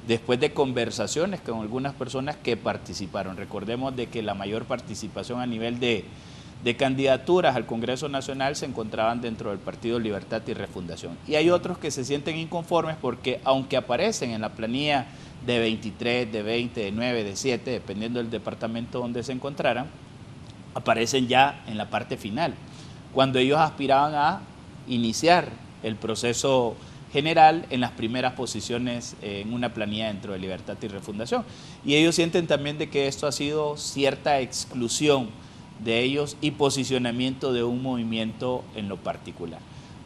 después de conversaciones con algunas personas que participaron. Recordemos de que la mayor participación a nivel de candidaturas al Congreso Nacional se encontraban dentro del Partido Libertad y Refundación. Y hay otros que se sienten inconformes porque aunque aparecen en la planilla de 23, de 20, de 9, de 7, dependiendo del departamento donde se encontraran, aparecen ya en la parte final, cuando ellos aspiraban a iniciar el proceso general en las primeras posiciones en una planilla dentro de Libertad y Refundación. Y ellos sienten también de que esto ha sido cierta exclusión de ellos y posicionamiento de un movimiento en lo particular.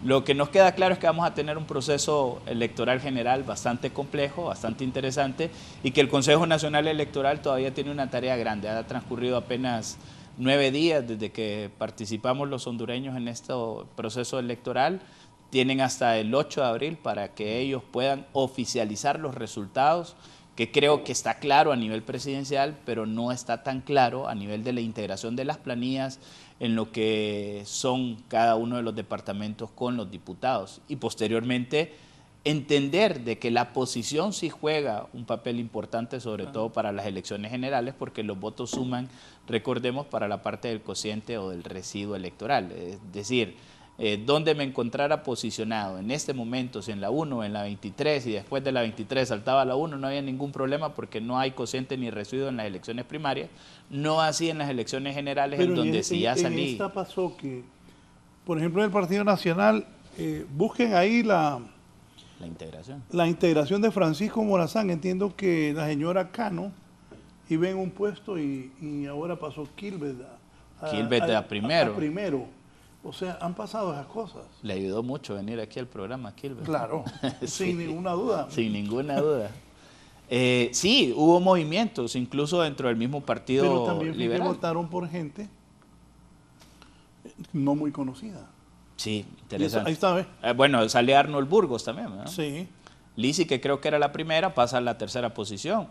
Lo que nos queda claro es que vamos a tener un proceso electoral general bastante complejo, bastante interesante, y que el Consejo Nacional Electoral todavía tiene una tarea grande. Ha transcurrido apenas 9 días desde que participamos los hondureños en este proceso electoral. Tienen hasta el 8 de abril para que ellos puedan oficializar los resultados, que creo que está claro a nivel presidencial, pero no está tan claro a nivel de la integración de las planillas en lo que son cada uno de los departamentos con los diputados. Y posteriormente entender de que la posición sí juega un papel importante, sobre todo para las elecciones generales, porque los votos suman, recordemos, para la parte del cociente o del residuo electoral. Es decir, dónde me encontrara posicionado en este momento, si en la 1 o en la 23, y después de la 23 saltaba a la 1, no había ningún problema porque no hay cociente ni residuo en las elecciones primarias, no así en las elecciones generales. Pero en donde si ya salí. En esta pasó que, por ejemplo, en el Partido Nacional, busquen ahí la integración de Francisco Morazán. Entiendo que la señora Cano iba en un puesto y ahora pasó Quilved a primero. O sea, han pasado esas cosas. Le ayudó mucho venir aquí al programa, Quilved. Claro, sí, sin ninguna duda. Sin ninguna duda. Sí, hubo movimientos, incluso dentro del mismo partido liberal. Pero también que votaron por gente no muy conocida. Sí, interesante. Ahí está, ¿ves? Bueno, sale Arnold Burgos también, ¿no? Sí. Lisi, que creo que era la primera, pasa a la tercera posición.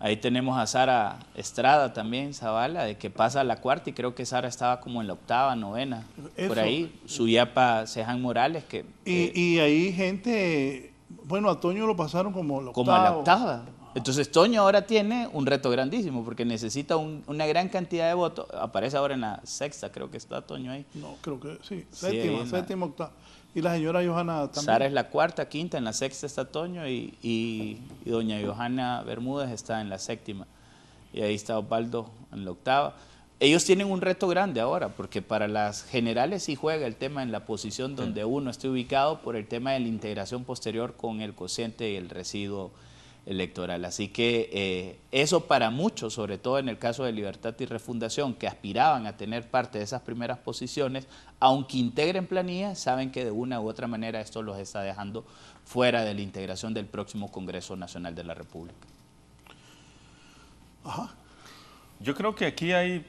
Ahí tenemos a Sara Estrada también, Zavala, de que pasa a la cuarta, y creo que Sara estaba como en la 8ª, 9ª, por ahí. Suyapa Cejan Morales. Y ahí gente, bueno, a Toño lo pasaron como la 8ª. Como a la 8ª. Entonces Toño ahora tiene un reto grandísimo, porque necesita una gran cantidad de votos. Aparece ahora en la 6ª, creo que está Toño ahí. No, creo que sí, séptima, 8ª. Y la señora Johanna también. Sara es la 4ª, 5ª, en la 6ª está Toño, y doña Johanna Bermúdez está en la 7ª. Y ahí está Osvaldo en la 8ª. Ellos tienen un reto grande ahora, porque para las generales sí juega el tema en la posición donde uno esté ubicado, por el tema de la integración posterior con el cociente y el residuo electoral. Así que eso para muchos, sobre todo en el caso de Libertad y Refundación, que aspiraban a tener parte de esas primeras posiciones, aunque integren planillas, saben que de una u otra manera esto los está dejando fuera de la integración del próximo Congreso Nacional de la República. Ajá. Yo creo que aquí hay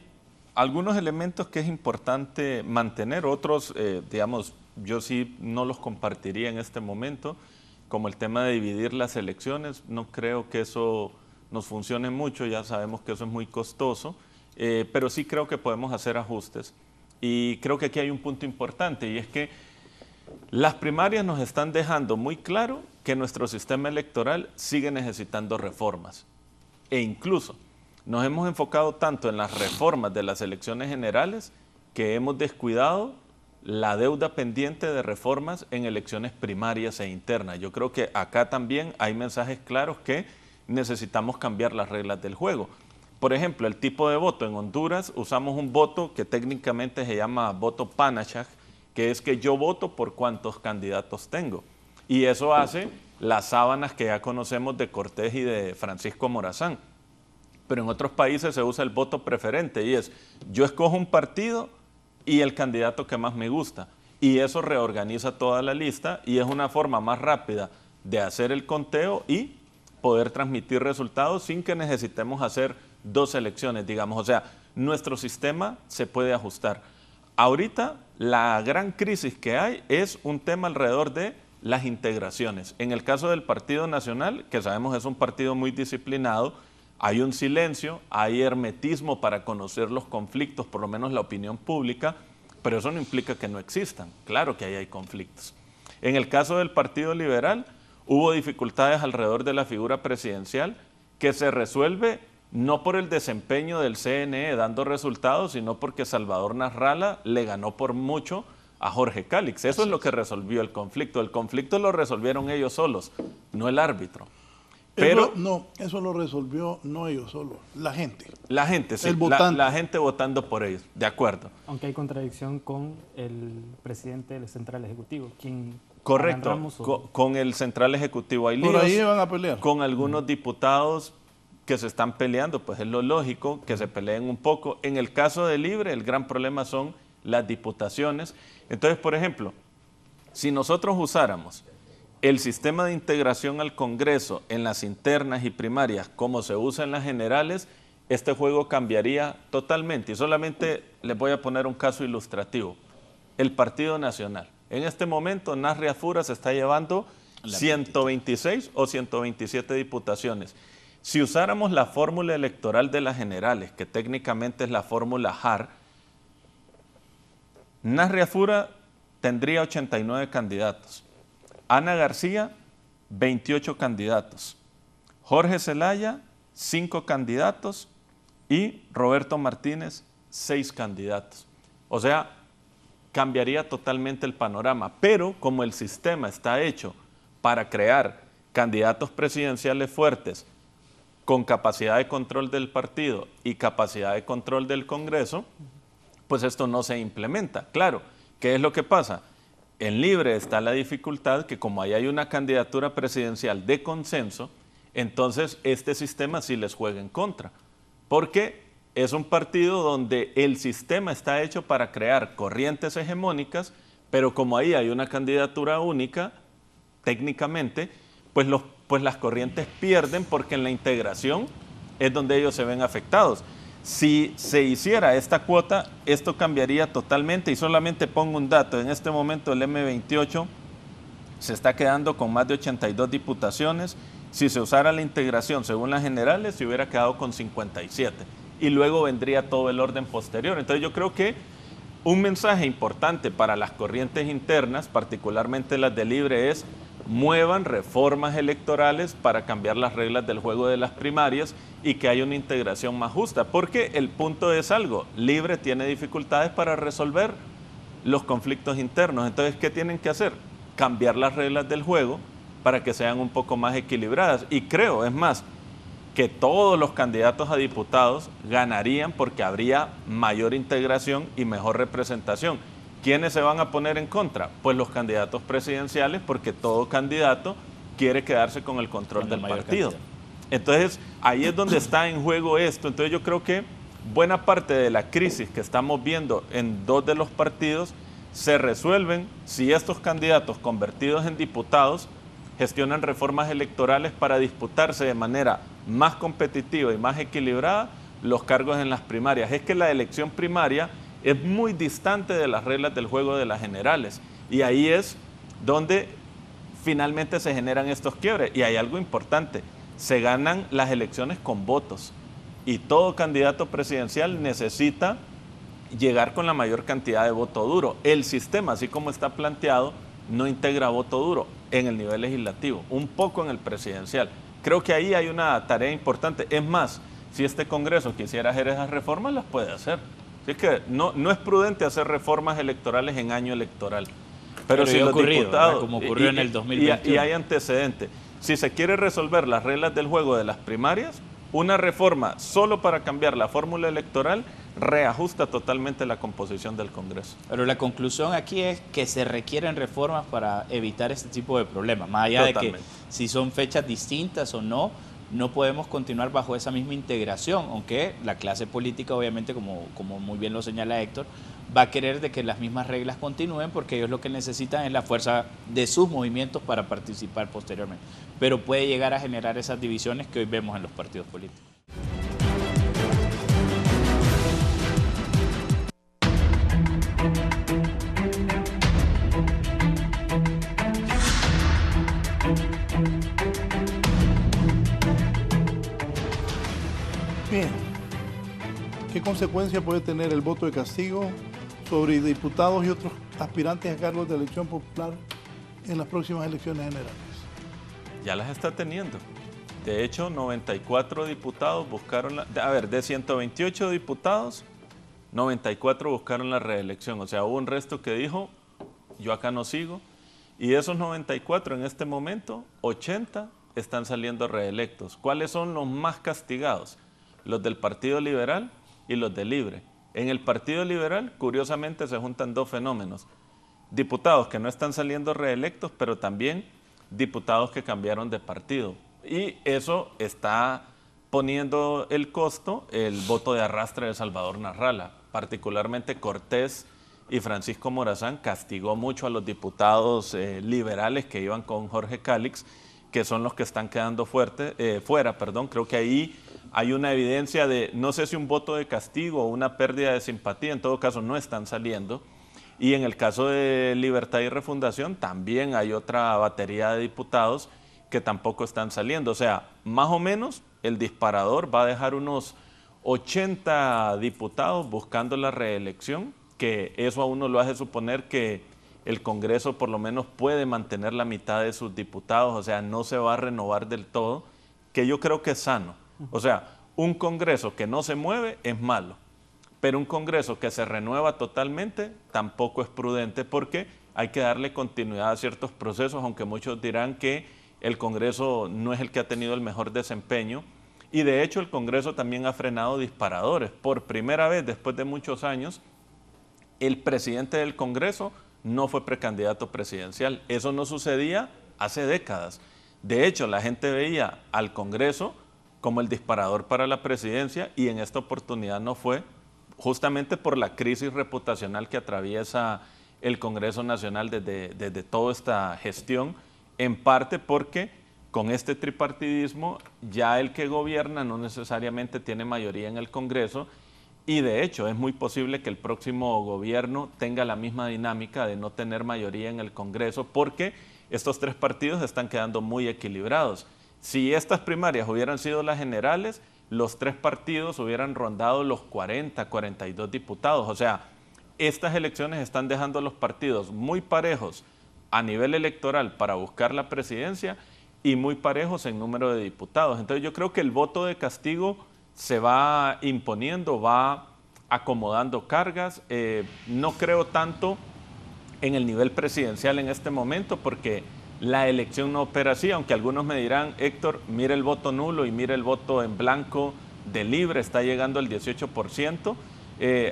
algunos elementos que es importante mantener, otros, digamos, yo sí no los compartiría en este momento, como el tema de dividir las elecciones. No creo que eso nos funcione mucho, ya sabemos que eso es muy costoso, pero sí creo que podemos hacer ajustes. Y creo que aquí hay un punto importante, y es que las primarias nos están dejando muy claro que nuestro sistema electoral sigue necesitando reformas. E incluso nos hemos enfocado tanto en las reformas de las elecciones generales que hemos descuidado la deuda pendiente de reformas en elecciones primarias e internas. Yo creo que acá también hay mensajes claros que necesitamos cambiar las reglas del juego. Por ejemplo, el tipo de voto. En Honduras usamos un voto que técnicamente se llama voto Panachaj, que es que yo voto por cuántos candidatos tengo. Y eso hace las sábanas que ya conocemos de Cortés y de Francisco Morazán. Pero en otros países se usa el voto preferente, y es yo escojo un partido y el candidato que más me gusta, y eso reorganiza toda la lista y es una forma más rápida de hacer el conteo y poder transmitir resultados sin que necesitemos hacer 2 elecciones, digamos. O sea, nuestro sistema se puede ajustar. Ahorita la gran crisis que hay es un tema alrededor de las integraciones. En el caso del Partido Nacional, que sabemos es un partido muy disciplinado, hay un silencio, hay hermetismo para conocer los conflictos, por lo menos la opinión pública, pero eso no implica que no existan. Claro que ahí hay conflictos. En el caso del Partido Liberal, hubo dificultades alrededor de la figura presidencial que se resuelve no por el desempeño del CNE dando resultados, sino porque Salvador Nasralla le ganó por mucho a Jorge Cálix. Eso es lo que resolvió el conflicto. El conflicto lo resolvieron ellos solos, no el árbitro. Pero no, eso lo resolvió no ellos solos, la gente. La gente, sí, la gente votando por ellos, de acuerdo. Aunque hay contradicción con el presidente del Central Ejecutivo, quien... Correcto, con el Central Ejecutivo hay líos. Por ahí van a pelear. Con algunos diputados que se están peleando, pues es lo lógico que se peleen un poco. En el caso de Libre, el gran problema son las diputaciones. Entonces, por ejemplo, Si nosotros usáramos el sistema de integración al Congreso en las internas y primarias como se usa en las generales, este juego cambiaría totalmente. Y solamente les voy a poner un caso ilustrativo. El Partido Nacional. En este momento, Nasri Afura se está llevando 126 o 127 diputaciones. Si usáramos la fórmula electoral de las generales, que técnicamente es la fórmula JAR, Nasri Afura tendría 89 candidatos. Ana García, 28 candidatos. Jorge Zelaya, 5 candidatos. Y Roberto Martínez, 6 candidatos. O sea, cambiaría totalmente el panorama. Pero como el sistema está hecho para crear candidatos presidenciales fuertes con capacidad de control del partido y capacidad de control del Congreso, pues esto no se implementa. Claro, ¿qué es lo que pasa? En Libre está la dificultad que como ahí hay una candidatura presidencial de consenso, entonces este sistema sí les juega en contra, porque es un partido donde el sistema está hecho para crear corrientes hegemónicas, pero como ahí hay una candidatura única, técnicamente, pues las corrientes pierden porque en la integración es donde ellos se ven afectados. Si se hiciera esta cuota, esto cambiaría totalmente y solamente pongo un dato. En este momento el M28 se está quedando con más de 82 diputaciones. Si se usara la integración según las generales, se hubiera quedado con 57. Y luego vendría todo el orden posterior. Entonces yo creo que un mensaje importante para las corrientes internas, particularmente las de Libre, es muevan reformas electorales para cambiar las reglas del juego de las primarias y que haya una integración más justa, porque el punto es algo, Libre tiene dificultades para resolver los conflictos internos. Entonces, ¿qué tienen que hacer? Cambiar las reglas del juego para que sean un poco más equilibradas. Y creo, es más, que todos los candidatos a diputados ganarían porque habría mayor integración y mejor representación. ¿Quiénes se van a poner en contra? Pues los candidatos presidenciales, porque todo candidato quiere quedarse con el control del partido. Entonces, ahí es donde está en juego esto. Entonces, yo creo que buena parte de la crisis que estamos viendo en dos de los partidos se resuelven si estos candidatos convertidos en diputados gestionan reformas electorales para disputarse de manera más competitiva y más equilibrada los cargos en las primarias. Es que la elección primaria es muy distante de las reglas del juego de las generales y ahí es donde finalmente se generan estos quiebres. Y hay algo importante, se ganan las elecciones con votos y todo candidato presidencial necesita llegar con la mayor cantidad de voto duro. El sistema, así como está planteado, no integra voto duro en el nivel legislativo, un poco en el presidencial. Creo que ahí hay una tarea importante. Es más, si este Congreso quisiera hacer esas reformas, las puede hacer. Así que no es prudente hacer reformas electorales en año electoral. Pero si los diputados, como ocurrió en el 2021. Y hay antecedentes. Si se quiere resolver las reglas del juego de las primarias, una reforma solo para cambiar la fórmula electoral reajusta totalmente la composición del Congreso. Pero la conclusión aquí es que se requieren reformas para evitar este tipo de problemas. Más allá de que si son fechas distintas o no, no podemos continuar bajo esa misma integración, aunque la clase política, obviamente, como muy bien lo señala Héctor, va a querer de que las mismas reglas continúen porque ellos lo que necesitan es la fuerza de sus movimientos para participar posteriormente. Pero puede llegar a generar esas divisiones que hoy vemos en los partidos políticos. Bien, ¿qué consecuencia puede tener el voto de castigo sobre diputados y otros aspirantes a cargos de elección popular en las próximas elecciones generales? Ya las está teniendo. De hecho, 94 diputados buscaron, de 128 diputados, 94 buscaron la reelección. O sea, hubo un resto que dijo, yo acá no sigo. Y de esos 94 en este momento, 80 están saliendo reelectos. ¿Cuáles son los más castigados? Los del Partido Liberal y los de Libre. En el Partido Liberal, curiosamente, se juntan dos fenómenos. Diputados que no están saliendo reelectos, pero también diputados que cambiaron de partido. Y eso está poniendo el costo, el voto de arrastre de Salvador Narrala, particularmente Cortés y Francisco Morazán castigó mucho a los diputados liberales que iban con Jorge Cálix, que son los que están quedando fuera. Creo que ahí hay una evidencia de, no sé si un voto de castigo o una pérdida de simpatía, en todo caso no están saliendo. Y en el caso de Libertad y Refundación también hay otra batería de diputados que tampoco están saliendo. O sea, más o menos el disparador va a dejar unos 80 diputados buscando la reelección, que eso a uno lo hace suponer que el Congreso por lo menos puede mantener la mitad de sus diputados, o sea, no se va a renovar del todo, que yo creo que es sano. O sea, un Congreso que no se mueve es malo, pero un Congreso que se renueva totalmente tampoco es prudente, porque hay que darle continuidad a ciertos procesos, aunque muchos dirán que el Congreso no es el que ha tenido el mejor desempeño, y de hecho el Congreso también ha frenado disparadores. Por primera vez después de muchos años, el presidente del Congreso no fue precandidato presidencial. Eso no sucedía hace décadas. De hecho, la gente veía al Congreso como el disparador para la presidencia, y en esta oportunidad no fue, justamente por la crisis reputacional que atraviesa el Congreso Nacional desde toda esta gestión, en parte porque con este tripartidismo ya el que gobierna no necesariamente tiene mayoría en el Congreso, y de hecho es muy posible que el próximo gobierno tenga la misma dinámica de no tener mayoría en el Congreso, porque estos tres partidos están quedando muy equilibrados. Si estas primarias hubieran sido las generales, los tres partidos hubieran rondado los 40, 42 diputados. O sea, estas elecciones están dejando a los partidos muy parejos a nivel electoral para buscar la presidencia y muy parejos en número de diputados. Entonces yo creo que el voto de castigo se va imponiendo, va acomodando cargas. No creo tanto en el nivel presidencial en este momento, porque la elección no opera así, aunque algunos me dirán, Héctor, mire el voto nulo y mire el voto en blanco de Libre, está llegando al 18%.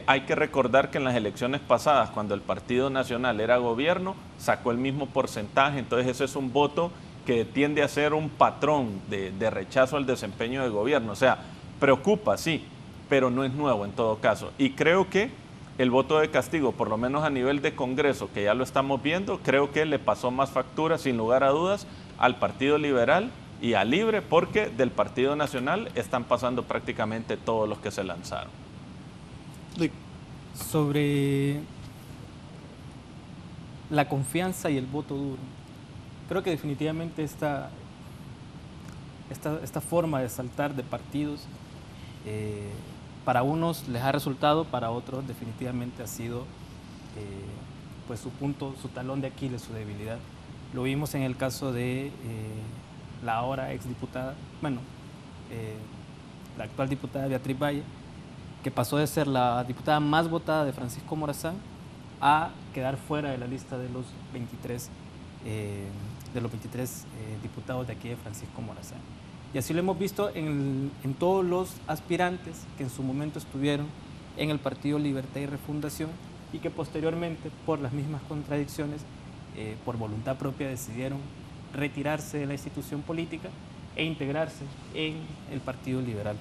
Hay que recordar que en las elecciones pasadas, cuando el Partido Nacional era gobierno, sacó el mismo porcentaje. Entonces ese es un voto que tiende a ser un patrón de rechazo al desempeño de gobierno. O sea, preocupa, sí, pero no es nuevo en todo caso. Y creo que el voto de castigo, por lo menos a nivel de Congreso, que ya lo estamos viendo, creo que le pasó más factura, sin lugar a dudas, al Partido Liberal y a Libre, porque del Partido Nacional están pasando prácticamente todos los que se lanzaron. Sobre la confianza y el voto duro, creo que definitivamente esta forma de saltar de partidos, para unos les ha resultado, para otros definitivamente ha sido pues su talón de Aquiles, su debilidad. Lo vimos en el caso de la ahora exdiputada, la actual diputada Beatriz Valle, que pasó de ser la diputada más votada de Francisco Morazán a quedar fuera de la lista de los 23 diputados de aquí de Francisco Morazán. Y así lo hemos visto en todos los aspirantes que en su momento estuvieron en el Partido Libertad y Refundación, y que posteriormente, por las mismas contradicciones, por voluntad propia, decidieron retirarse de la institución política e integrarse en el Partido Liberal.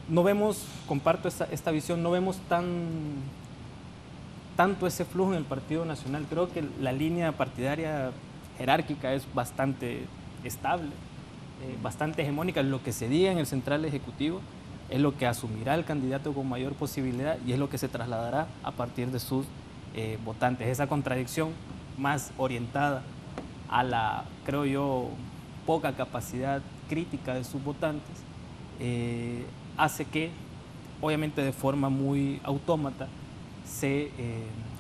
No vemos, comparto esta visión, no vemos tanto ese flujo en el Partido Nacional. Creo que la línea partidaria jerárquica es bastante estable, bastante hegemónica. Lo que se diga en el Central Ejecutivo es lo que asumirá el candidato con mayor posibilidad y es lo que se trasladará a partir de sus votantes. Esa contradicción más orientada a la, creo yo, poca capacidad crítica de sus votantes, hace que, obviamente de forma muy autómata, se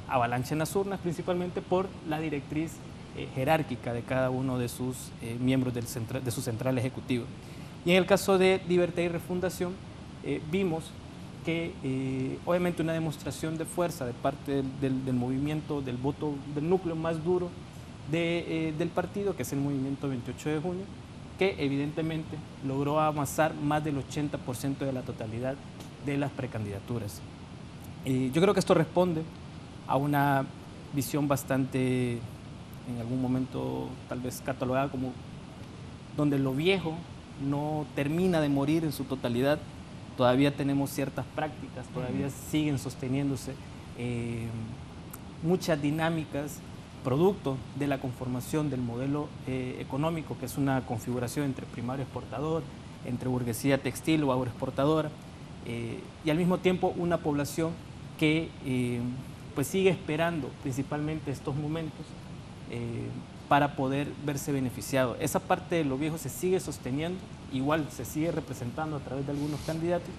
avalanchen las urnas, principalmente por la directriz jerárquica de cada uno de sus miembros de su central ejecutivo. Y en el caso de Libertad y Refundación, vimos que obviamente una demostración de fuerza de parte del movimiento, del voto, del núcleo más duro del partido, que es el movimiento 28 de junio, que evidentemente logró amasar más del 80% de la totalidad de las precandidaturas. Yo creo que esto responde a una visión bastante, en algún momento tal vez catalogada como donde lo viejo no termina de morir en su totalidad. Todavía tenemos ciertas prácticas, todavía siguen sosteniéndose muchas dinámicas producto de la conformación del modelo económico, que es una configuración entre primario exportador, entre burguesía textil o agroexportadora, y al mismo tiempo una población que pues sigue esperando principalmente estos momentos para poder verse beneficiado. Esa parte de lo viejo se sigue sosteniendo, igual se sigue representando a través de algunos candidatos,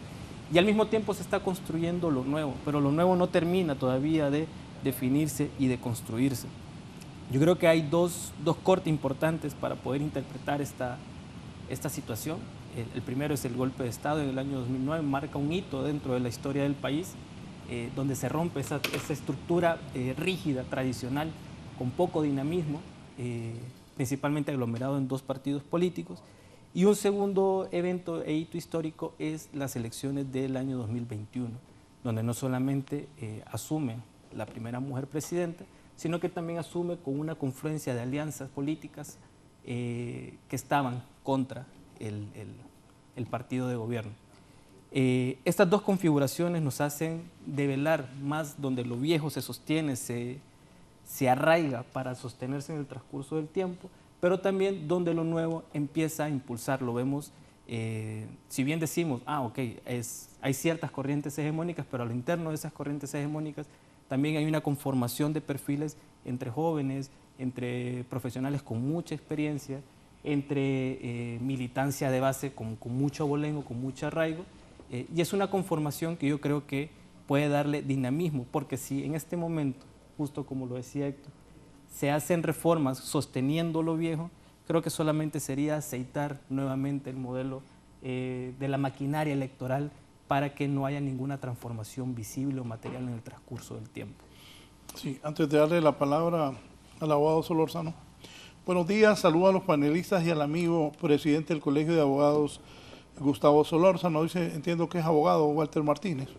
y al mismo tiempo se está construyendo lo nuevo, pero lo nuevo no termina todavía de definirse y de construirse. Yo creo que hay dos cortes importantes para poder interpretar esta situación. El primero es el golpe de Estado en el año 2009, marca un hito dentro de la historia del país, donde se rompe esa estructura rígida, tradicional, con poco dinamismo, principalmente aglomerado en dos partidos políticos. Y un segundo evento e hito histórico es las elecciones del año 2021, donde no solamente asume la primera mujer presidenta, sino que también asume con una confluencia de alianzas políticas que estaban contra el partido de gobierno. Estas dos configuraciones nos hacen develar más donde lo viejo se sostiene, se arraiga para sostenerse en el transcurso del tiempo, pero también donde lo nuevo empieza a impulsar. Lo vemos, si bien decimos, hay ciertas corrientes hegemónicas, pero a lo interno de esas corrientes hegemónicas también hay una conformación de perfiles entre jóvenes, entre profesionales con mucha experiencia, entre militancia de base con mucho abolengo, con mucho arraigo, y es una conformación que yo creo que puede darle dinamismo, porque si en este momento, justo como lo decía Héctor, se hacen reformas sosteniendo lo viejo, creo que solamente sería aceitar nuevamente el modelo de la maquinaria electoral para que no haya ninguna transformación visible o material en el transcurso del tiempo. Sí, antes de darle la palabra al abogado Solórzano. Buenos días, saludo a los panelistas y al amigo presidente del Colegio de Abogados, Gustavo Solórzano. Dice, entiendo que es abogado, Walter Martínez.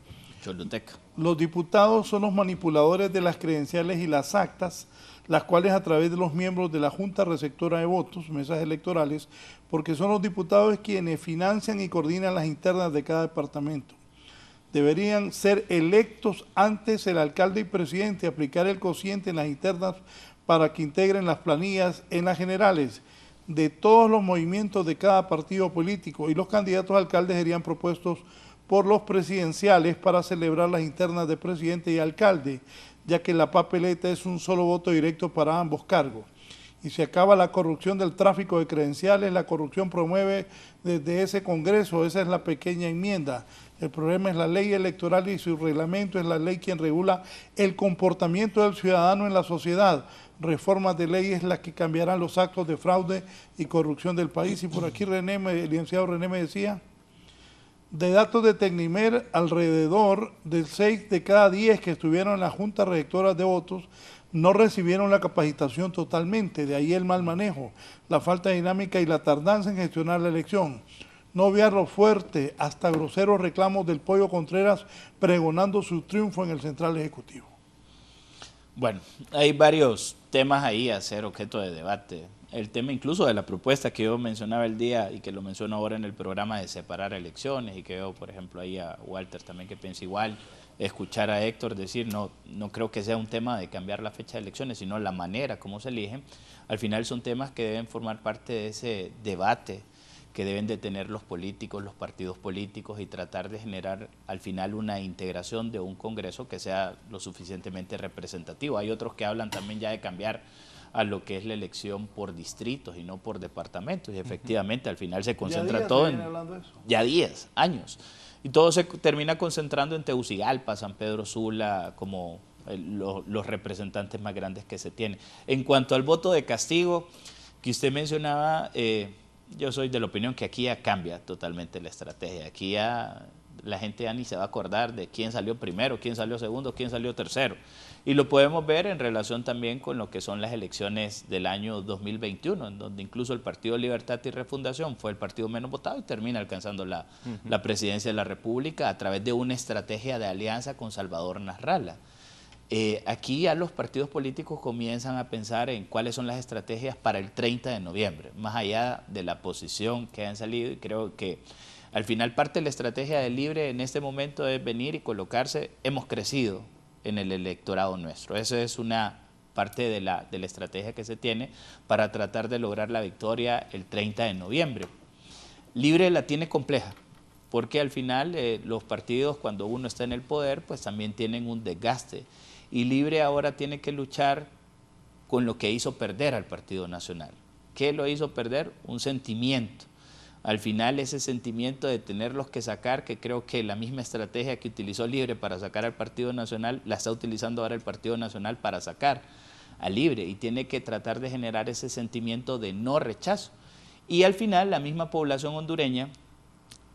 Choluteca. Los diputados son los manipuladores de las credenciales y las actas, las cuales a través de los miembros de la Junta Receptora de Votos, mesas electorales, porque son los diputados quienes financian y coordinan las internas de cada departamento. Deberían ser electos antes el alcalde y presidente, aplicar el cociente en las internas para que integren las planillas en las generales de todos los movimientos de cada partido político, y los candidatos a alcaldes serían propuestos por los presidenciales para celebrar las internas de presidente y alcalde, ya que la papeleta es un solo voto directo para ambos cargos. Y se acaba la corrupción del tráfico de credenciales, la corrupción promueve desde ese Congreso, esa es la pequeña enmienda. El problema es la ley electoral y su reglamento, es la ley quien regula el comportamiento del ciudadano en la sociedad. Reformas de ley es la que cambiarán los actos de fraude y corrupción del país. Y por aquí el licenciado René me decía, de datos de Tecnimer, alrededor de 6 de cada 10 que estuvieron en la Junta Receptora de Votos no recibieron la capacitación totalmente, de ahí el mal manejo, la falta de dinámica y la tardanza en gestionar la elección. No obviarlo fuerte, hasta groseros reclamos del Pollo Contreras pregonando su triunfo en el Central Ejecutivo. Bueno, hay varios temas ahí a ser objeto de debate. El tema incluso de la propuesta que yo mencionaba el día y que lo menciono ahora en el programa de separar elecciones, y que veo, por ejemplo, ahí a Walter también que piensa igual, escuchar a Héctor decir, no creo que sea un tema de cambiar la fecha de elecciones, sino la manera como se eligen. Al final son temas que deben formar parte de ese debate que deben de tener los políticos, los partidos políticos, y tratar de generar al final una integración de un Congreso que sea lo suficientemente representativo. Hay otros que hablan también ya de cambiar a lo que es la elección por distritos y no por departamentos, y efectivamente al final se concentra todo en ya 10 años, y todo se termina concentrando en Tegucigalpa, San Pedro Sula, como los representantes más grandes que se tienen. En cuanto al voto de castigo que usted mencionaba, yo soy de la opinión que aquí ya cambia totalmente la estrategia. Aquí ya la gente ya ni se va a acordar de quién salió primero, quién salió segundo, quién salió tercero. Y lo podemos ver en relación también con lo que son las elecciones del año 2021, en donde incluso el Partido Libertad y Refundación fue el partido menos votado y termina alcanzando la presidencia de la República a través de una estrategia de alianza con Salvador Nasralla. Aquí ya los partidos políticos comienzan a pensar en cuáles son las estrategias para el 30 de noviembre, más allá de la posición que han salido, y creo que al final parte de la estrategia del Libre en este momento es venir y colocarse, hemos crecido en el electorado nuestro. Eso es una parte de la estrategia que se tiene para tratar de lograr la victoria el 30 de noviembre. Libre la tiene compleja, porque al final los partidos, cuando uno está en el poder, pues también tienen un desgaste. Y Libre ahora tiene que luchar con lo que hizo perder al Partido Nacional. ¿Qué lo hizo perder? Un sentimiento. Al final ese sentimiento de tenerlos que sacar, que creo que la misma estrategia que utilizó Libre para sacar al Partido Nacional, la está utilizando ahora el Partido Nacional para sacar a Libre, y tiene que tratar de generar ese sentimiento de no rechazo. Y al final la misma población hondureña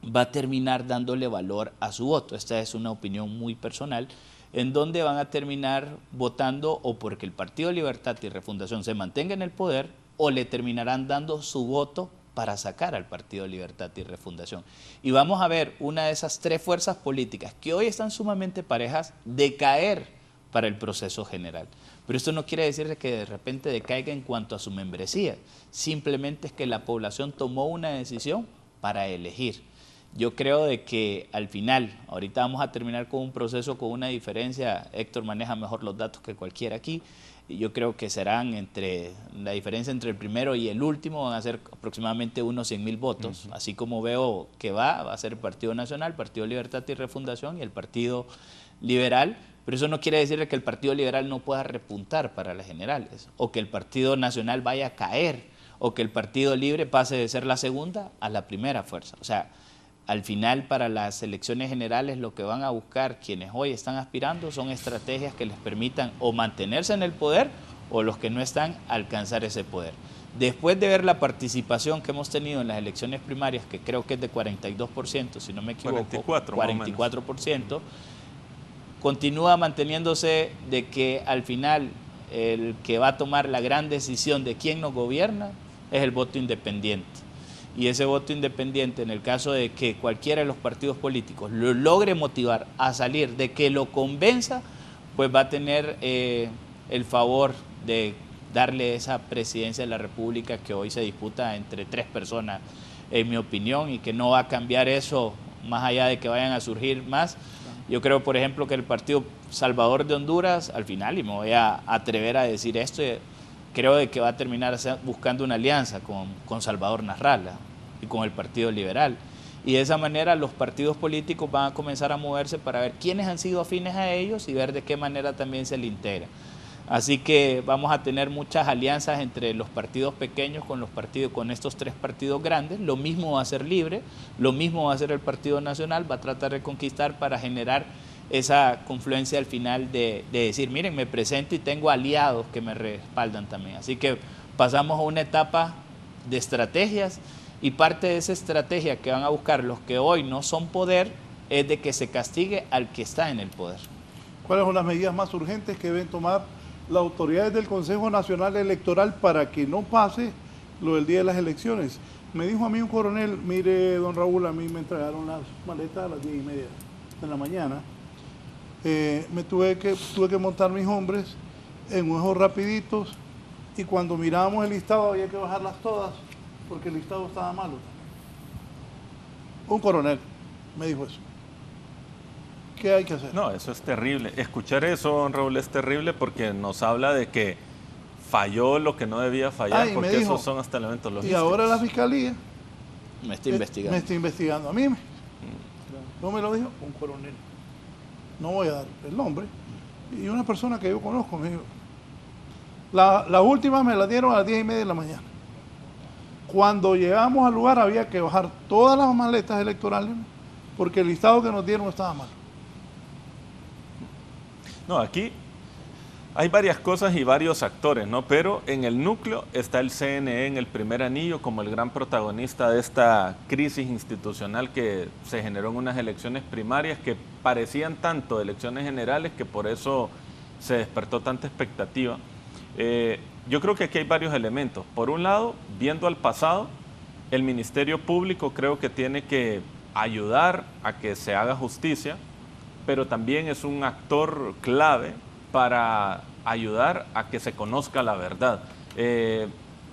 va a terminar dándole valor a su voto. Esta es una opinión muy personal, en donde van a terminar votando o porque el Partido Libertad y Refundación se mantenga en el poder, o le terminarán dando su voto para sacar al Partido Libertad y Refundación. Y vamos a ver una de esas tres fuerzas políticas que hoy están sumamente parejas decaer para el proceso general. Pero esto no quiere decir que de repente decaiga en cuanto a su membresía, simplemente es que la población tomó una decisión para elegir. Yo creo de que al final, ahorita vamos a terminar con un proceso con una diferencia, Héctor maneja mejor los datos que cualquiera aquí, y yo creo que serán la diferencia entre el primero y el último van a ser aproximadamente unos 100.000 votos, así como veo que va a ser el Partido Nacional, Partido Libertad y Refundación y el Partido Liberal, pero eso no quiere decir que el Partido Liberal no pueda repuntar para las generales, o que el Partido Nacional vaya a caer, o que el Partido Libre pase de ser la segunda a la primera fuerza. O sea, al final para las elecciones generales lo que van a buscar quienes hoy están aspirando son estrategias que les permitan o mantenerse en el poder, o los que no están alcanzar ese poder. Después de ver la participación que hemos tenido en las elecciones primarias, que creo que es de 42%, si no me equivoco, 44%, continúa manteniéndose de que al final el que va a tomar la gran decisión de quién nos gobierna es el voto independiente. Y ese voto independiente, en el caso de que cualquiera de los partidos políticos lo logre motivar a salir, de que lo convenza, pues va a tener el favor de darle esa presidencia de la República que hoy se disputa entre 3 personas, en mi opinión, y que no va a cambiar eso más allá de que vayan a surgir más. Yo creo, por ejemplo, que el Partido Salvador de Honduras, al final, y me voy a atrever a decir esto, creo de que va a terminar buscando una alianza con Salvador Nasralla y con el Partido Liberal. Y de esa manera los partidos políticos van a comenzar a moverse para ver quiénes han sido afines a ellos y ver de qué manera también se le integra. Así que vamos a tener muchas alianzas entre los partidos pequeños con estos 3 partidos grandes. Lo mismo va a ser Libre, lo mismo va a ser el Partido Nacional, va a tratar de conquistar para generar esa confluencia al final de decir, miren, me presento y tengo aliados que me respaldan también. Así que pasamos a una etapa de estrategias, y parte de esa estrategia que van a buscar los que hoy no son poder es de que se castigue al que está en el poder. ¿Cuáles son las medidas más urgentes que deben tomar las autoridades del Consejo Nacional Electoral para que no pase lo del día de las elecciones? Me dijo a mí un coronel, mire, don Raúl, a mí me entregaron las maletas a las 10:30 de la mañana. Tuve que montar mis hombres en unos rapiditos, y cuando mirábamos el listado había que bajarlas todas porque el listado estaba malo. Un coronel me dijo eso. ¿Qué hay que hacer? No, eso es terrible. Escuchar eso, don Raúl, es terrible porque nos habla de que falló lo que no debía fallar, porque esos son hasta elementos logísticos. Y ahora la fiscalía me está investigando. Me está investigando a mí. No me lo dijo un coronel. No voy a dar el nombre. Y una persona que yo conozco me dijo, las últimas me las dieron a las 10:30 de la mañana. Cuando llegamos al lugar había que bajar todas las maletas electorales porque el listado que nos dieron estaba mal. No, aquí hay varias cosas y varios actores, ¿no? Pero en el núcleo está el CNE en el primer anillo como el gran protagonista de esta crisis institucional que se generó en unas elecciones primarias que parecían tanto elecciones generales que por eso se despertó tanta expectativa. Yo creo que aquí hay varios elementos. Por un lado, viendo al pasado, el Ministerio Público creo que tiene que ayudar a que se haga justicia, pero también es un actor clave para ayudar a que se conozca la verdad.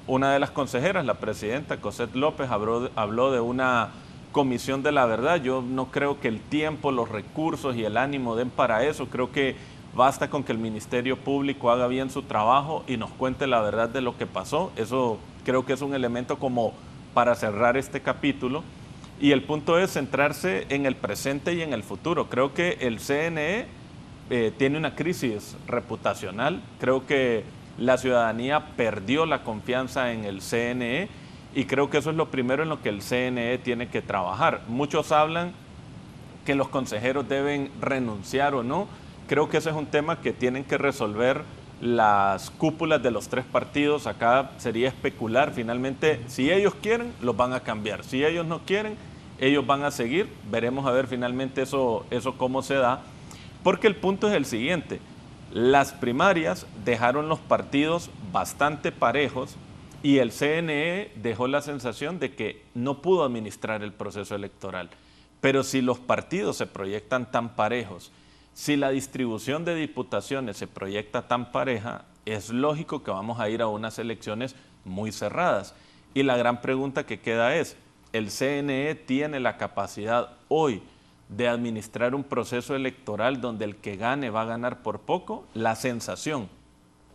Una de las consejeras, la presidenta Cosette López, habló de una comisión de la verdad. Yo no creo que el tiempo, los recursos y el ánimo den para eso. Creo que basta con que el Ministerio Público haga bien su trabajo y nos cuente la verdad de lo que pasó. Eso creo que es un elemento como para cerrar este capítulo. Y el punto es centrarse en el presente y en el futuro. Creo que el CNE tiene una crisis reputacional. Creo que la ciudadanía perdió la confianza en el CNE y creo que eso es lo primero en lo que el CNE tiene que trabajar. Muchos hablan que los consejeros deben renunciar o no. Creo que ese es un tema que tienen que resolver las cúpulas de los 3 partidos. Acá sería especular. Finalmente, si ellos quieren, los van a cambiar. Si ellos no quieren, ellos van a seguir. Veremos a ver finalmente eso cómo se da. Porque el punto es el siguiente. Las primarias dejaron los partidos bastante parejos y el CNE dejó la sensación de que no pudo administrar el proceso electoral. Pero si los partidos se proyectan tan parejos, si la distribución de diputaciones se proyecta tan pareja, es lógico que vamos a ir a unas elecciones muy cerradas. Y la gran pregunta que queda es, ¿el CNE tiene la capacidad hoy de administrar un proceso electoral donde el que gane va a ganar por poco? La sensación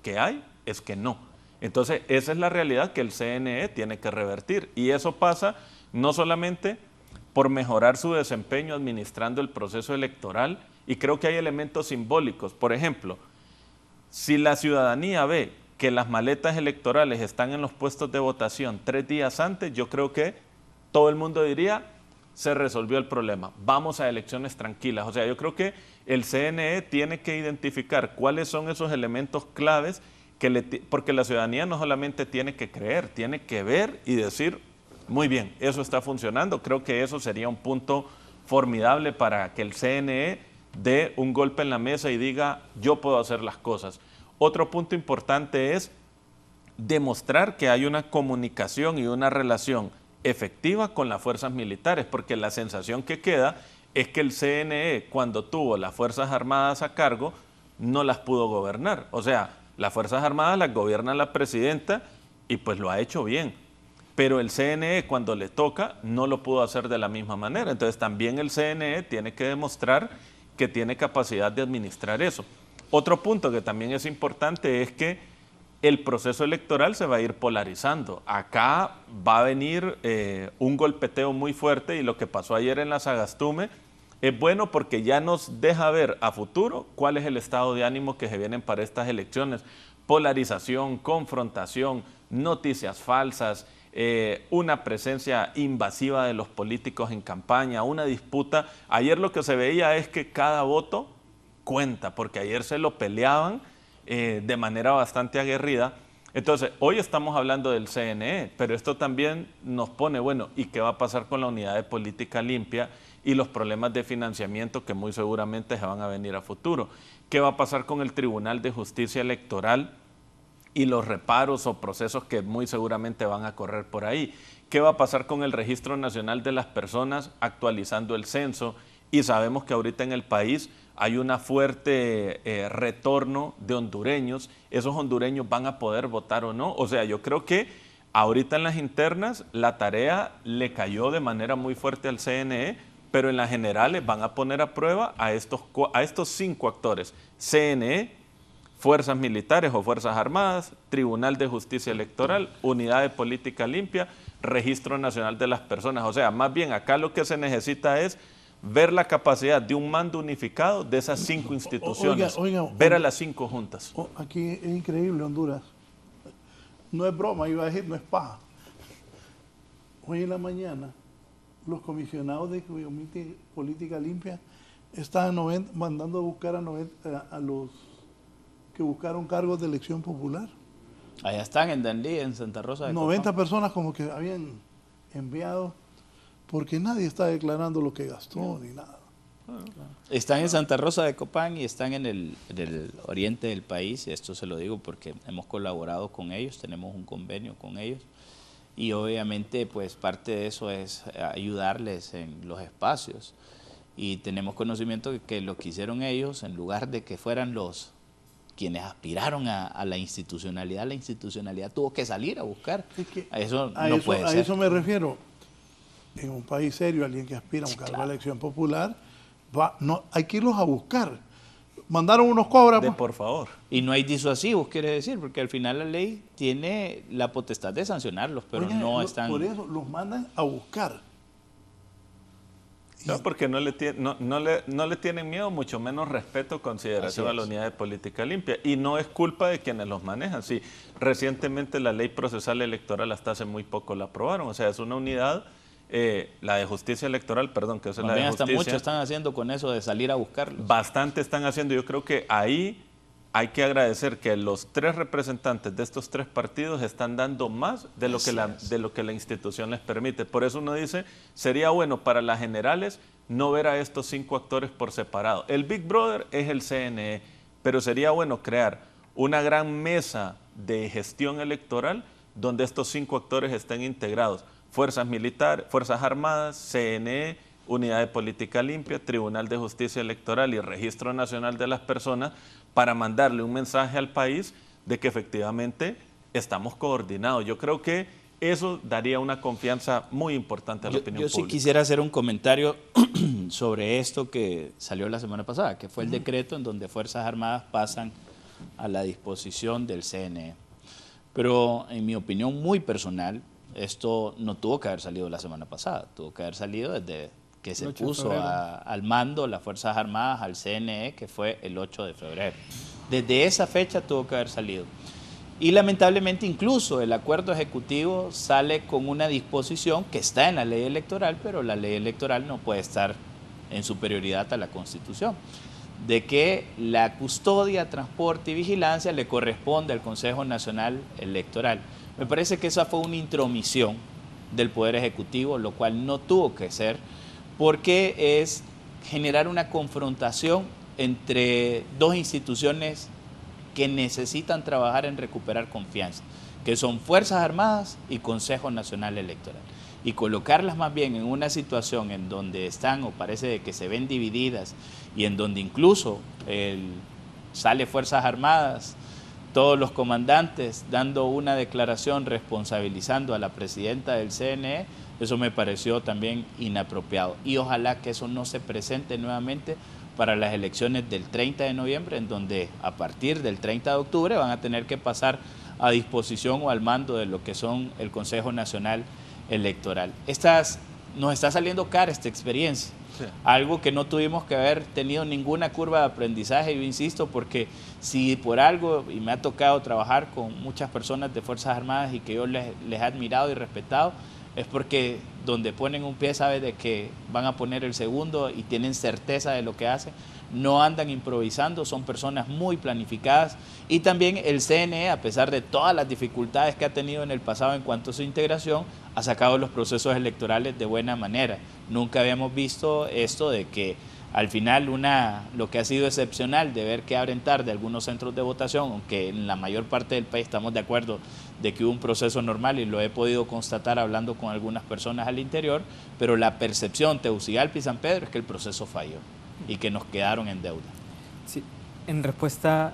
que hay es que no. Entonces, esa es la realidad que el CNE tiene que revertir. Y eso pasa no solamente por mejorar su desempeño administrando el proceso electoral, y creo que hay elementos simbólicos. Por ejemplo, si la ciudadanía ve que las maletas electorales están en los puestos de votación 3 días antes, yo creo que todo el mundo diría, se resolvió el problema, vamos a elecciones tranquilas. O sea, yo creo que el CNE tiene que identificar cuáles son esos elementos claves, porque la ciudadanía no solamente tiene que creer, tiene que ver y decir, muy bien, eso está funcionando. Creo que eso sería un punto formidable para que el CNE dé un golpe en la mesa y diga, yo puedo hacer las cosas. Otro punto importante es demostrar que hay una comunicación y una relación efectiva con las fuerzas militares, porque la sensación que queda es que el CNE, cuando tuvo las Fuerzas Armadas a cargo, no las pudo gobernar. O sea, las Fuerzas Armadas las gobierna la presidenta y pues lo ha hecho bien. Pero el CNE, cuando le toca, no lo pudo hacer de la misma manera. Entonces también el CNE tiene que demostrar que tiene capacidad de administrar eso. Otro punto que también es importante es que el proceso electoral se va a ir polarizando. Acá va a venir un golpeteo muy fuerte y lo que pasó ayer en la Sagastume es bueno porque ya nos deja ver a futuro cuál es el estado de ánimo que se vienen para estas elecciones. Polarización, confrontación, noticias falsas, una presencia invasiva de los políticos en campaña, una disputa. Ayer lo que se veía es que cada voto cuenta, porque ayer se lo peleaban de manera bastante aguerrida. Entonces, hoy estamos hablando del CNE, pero esto también nos pone, bueno, ¿y qué va a pasar con la unidad de política limpia y los problemas de financiamiento que muy seguramente se van a venir a futuro? ¿Qué va a pasar con el Tribunal de Justicia Electoral y los reparos o procesos que muy seguramente van a correr por ahí? ¿Qué va a pasar con el Registro Nacional de las Personas actualizando el censo? Y sabemos que ahorita en el país hay una fuerte retorno de hondureños. ¿Esos hondureños van a poder votar o no? O sea, yo creo que ahorita en las internas la tarea le cayó de manera muy fuerte al CNE, pero en las generales van a poner a prueba a estos 5 actores: CNE, Fuerzas Militares o Fuerzas Armadas, Tribunal de Justicia Electoral, Unidad de Política Limpia, Registro Nacional de las Personas. O sea, más bien acá lo que se necesita es ver la capacidad de un mando unificado de esas 5 instituciones, ver a las 5 juntas. Aquí es increíble Honduras. No es broma, iba a decir, no es paja. Hoy en la mañana, los comisionados de Política Limpia están mandando a buscar a los que buscaron cargos de elección popular. Allá están en Danlí, en Santa Rosa de 90 Copán. personas como que habían enviado, porque nadie está declarando lo que gastó ni nada. Están en Santa Rosa de Copán y están en el oriente del país. Esto se lo digo porque hemos colaborado con ellos, tenemos un convenio con ellos. Y obviamente pues parte de eso es ayudarles en los espacios. Y tenemos conocimiento de que lo que hicieron ellos, en lugar de que fueran los quienes aspiraron a la institucionalidad tuvo que salir a buscar. Es que eso a no puede ser. A eso me refiero. En un país serio, alguien que aspira a un cargo de elección popular, hay que irlos a buscar. mandaron unos cobras. Pues. Por favor. Y no hay disuasivos, quiere decir, porque al final la ley tiene la potestad de sancionarlos, pero Oye, no están... Por eso los mandan a buscar. No, porque no le tienen miedo, mucho menos respeto, consideración a la unidad de política limpia. Y no es culpa de quienes los manejan. Sí, recientemente la ley procesal electoral hasta hace muy poco la aprobaron. O sea, es una unidad, la de justicia electoral, perdón, que es la de justicia. Hasta muchos están haciendo con eso de salir a buscarlos. Bastante están haciendo. Yo creo que ahí hay que agradecer que los 3 representantes de estos 3 partidos están dando más de lo que la institución les permite. Por eso uno dice, sería bueno para las generales no ver a estos 5 actores por separado. El Big Brother es el CNE, pero sería bueno crear una gran mesa de gestión electoral donde estos 5 actores estén integrados. Fuerzas militares, Fuerzas Armadas, CNE, Unidad de Política Limpia, Tribunal de Justicia Electoral y Registro Nacional de las Personas, para mandarle un mensaje al país de que efectivamente estamos coordinados. Yo creo que eso daría una confianza muy importante a la opinión pública. Yo sí quisiera hacer un comentario sobre esto que salió la semana pasada, que fue el decreto en donde Fuerzas Armadas pasan a la disposición del CNE. Pero en mi opinión muy personal, esto no tuvo que haber salido la semana pasada, tuvo que haber salido desde que se puso al mando las Fuerzas Armadas, al CNE, que fue el 8 de febrero. Desde esa fecha tuvo que haber salido. Y lamentablemente incluso el acuerdo ejecutivo sale con una disposición que está en la ley electoral, pero la ley electoral no puede estar en superioridad a la Constitución, de que la custodia, transporte y vigilancia le corresponde al Consejo Nacional Electoral. Me parece que esa fue una intromisión del Poder Ejecutivo, lo cual no tuvo que ser, porque es generar una confrontación entre 2 instituciones que necesitan trabajar en recuperar confianza, que son Fuerzas Armadas y Consejo Nacional Electoral. Y colocarlas más bien en una situación en donde están o parece de que se ven divididas y en donde incluso sale Fuerzas Armadas, todos los comandantes dando una declaración responsabilizando a la presidenta del CNE, eso me pareció también inapropiado. Y ojalá que eso no se presente nuevamente para las elecciones del 30 de noviembre, en donde a partir del 30 de octubre van a tener que pasar a disposición o al mando de lo que son el Consejo Nacional Electoral. Nos está saliendo cara esta experiencia. Sí. Algo que no tuvimos que haber tenido ninguna curva de aprendizaje, yo insisto, porque si por algo, y me ha tocado trabajar con muchas personas de Fuerzas Armadas y que yo les he admirado y respetado, es porque donde ponen un pie saben de que van a poner el segundo y tienen certeza de lo que hacen, no andan improvisando, son personas muy planificadas. Y también el CNE, a pesar de todas las dificultades que ha tenido en el pasado en cuanto a su integración, ha sacado los procesos electorales de buena manera. Nunca habíamos visto esto de que al final lo que ha sido excepcional de ver que abren tarde algunos centros de votación, aunque en la mayor parte del país estamos de acuerdo de que hubo un proceso normal y lo he podido constatar hablando con algunas personas al interior, pero la percepción Tegucigalpa y San Pedro es que el proceso falló y que nos quedaron en deuda. Sí, en respuesta,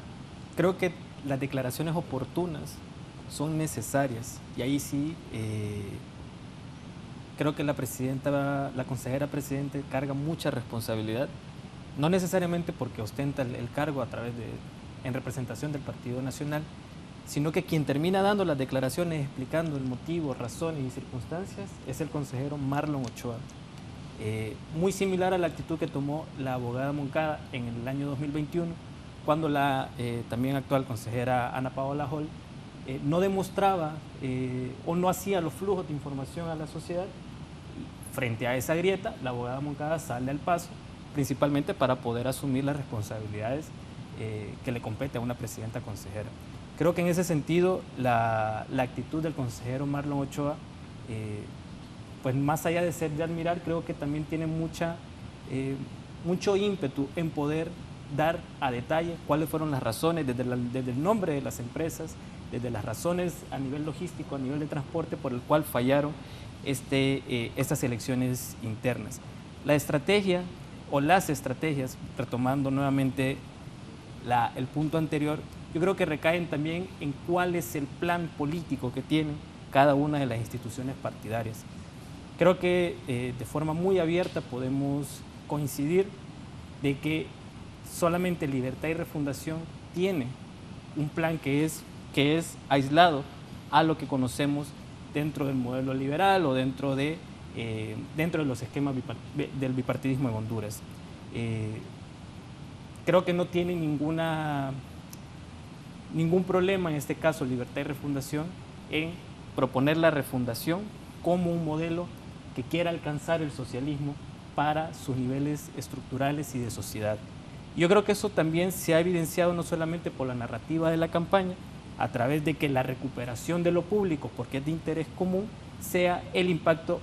creo que las declaraciones oportunas son necesarias y ahí sí creo que la consejera presidente carga mucha responsabilidad, no necesariamente porque ostenta el cargo en representación del Partido Nacional, sino que quien termina dando las declaraciones explicando el motivo, razones y circunstancias es el consejero Marlon Ochoa. Muy similar a la actitud que tomó la abogada Moncada en el año 2021, cuando la también actual consejera Ana Paola Hall no demostraba o no hacía los flujos de información a la sociedad. Frente a esa grieta, la abogada Moncada sale al paso, principalmente para poder asumir las responsabilidades que le compete a una presidenta consejera. Creo que en ese sentido la actitud del consejero Marlon Ochoa, pues más allá de ser de admirar, creo que también tiene mucho ímpetu en poder dar a detalle cuáles fueron las razones, desde el nombre de las empresas, desde las razones a nivel logístico, a nivel de transporte, por el cual fallaron estas elecciones internas. La estrategia o las estrategias, retomando nuevamente el punto anterior, yo creo que recaen también en cuál es el plan político que tienen cada una de las instituciones partidarias. Creo que de forma muy abierta podemos coincidir de que solamente Libertad y Refundación tiene un plan que es aislado a lo que conocemos dentro del modelo liberal o dentro de los esquemas del bipartidismo en Honduras. Creo que no tiene ningún problema en este caso Libertad y Refundación en proponer la refundación como un modelo que quiera alcanzar el socialismo para sus niveles estructurales y de sociedad. Yo creo que eso también se ha evidenciado no solamente por la narrativa de la campaña, a través de que la recuperación de lo público, porque es de interés común, sea el impacto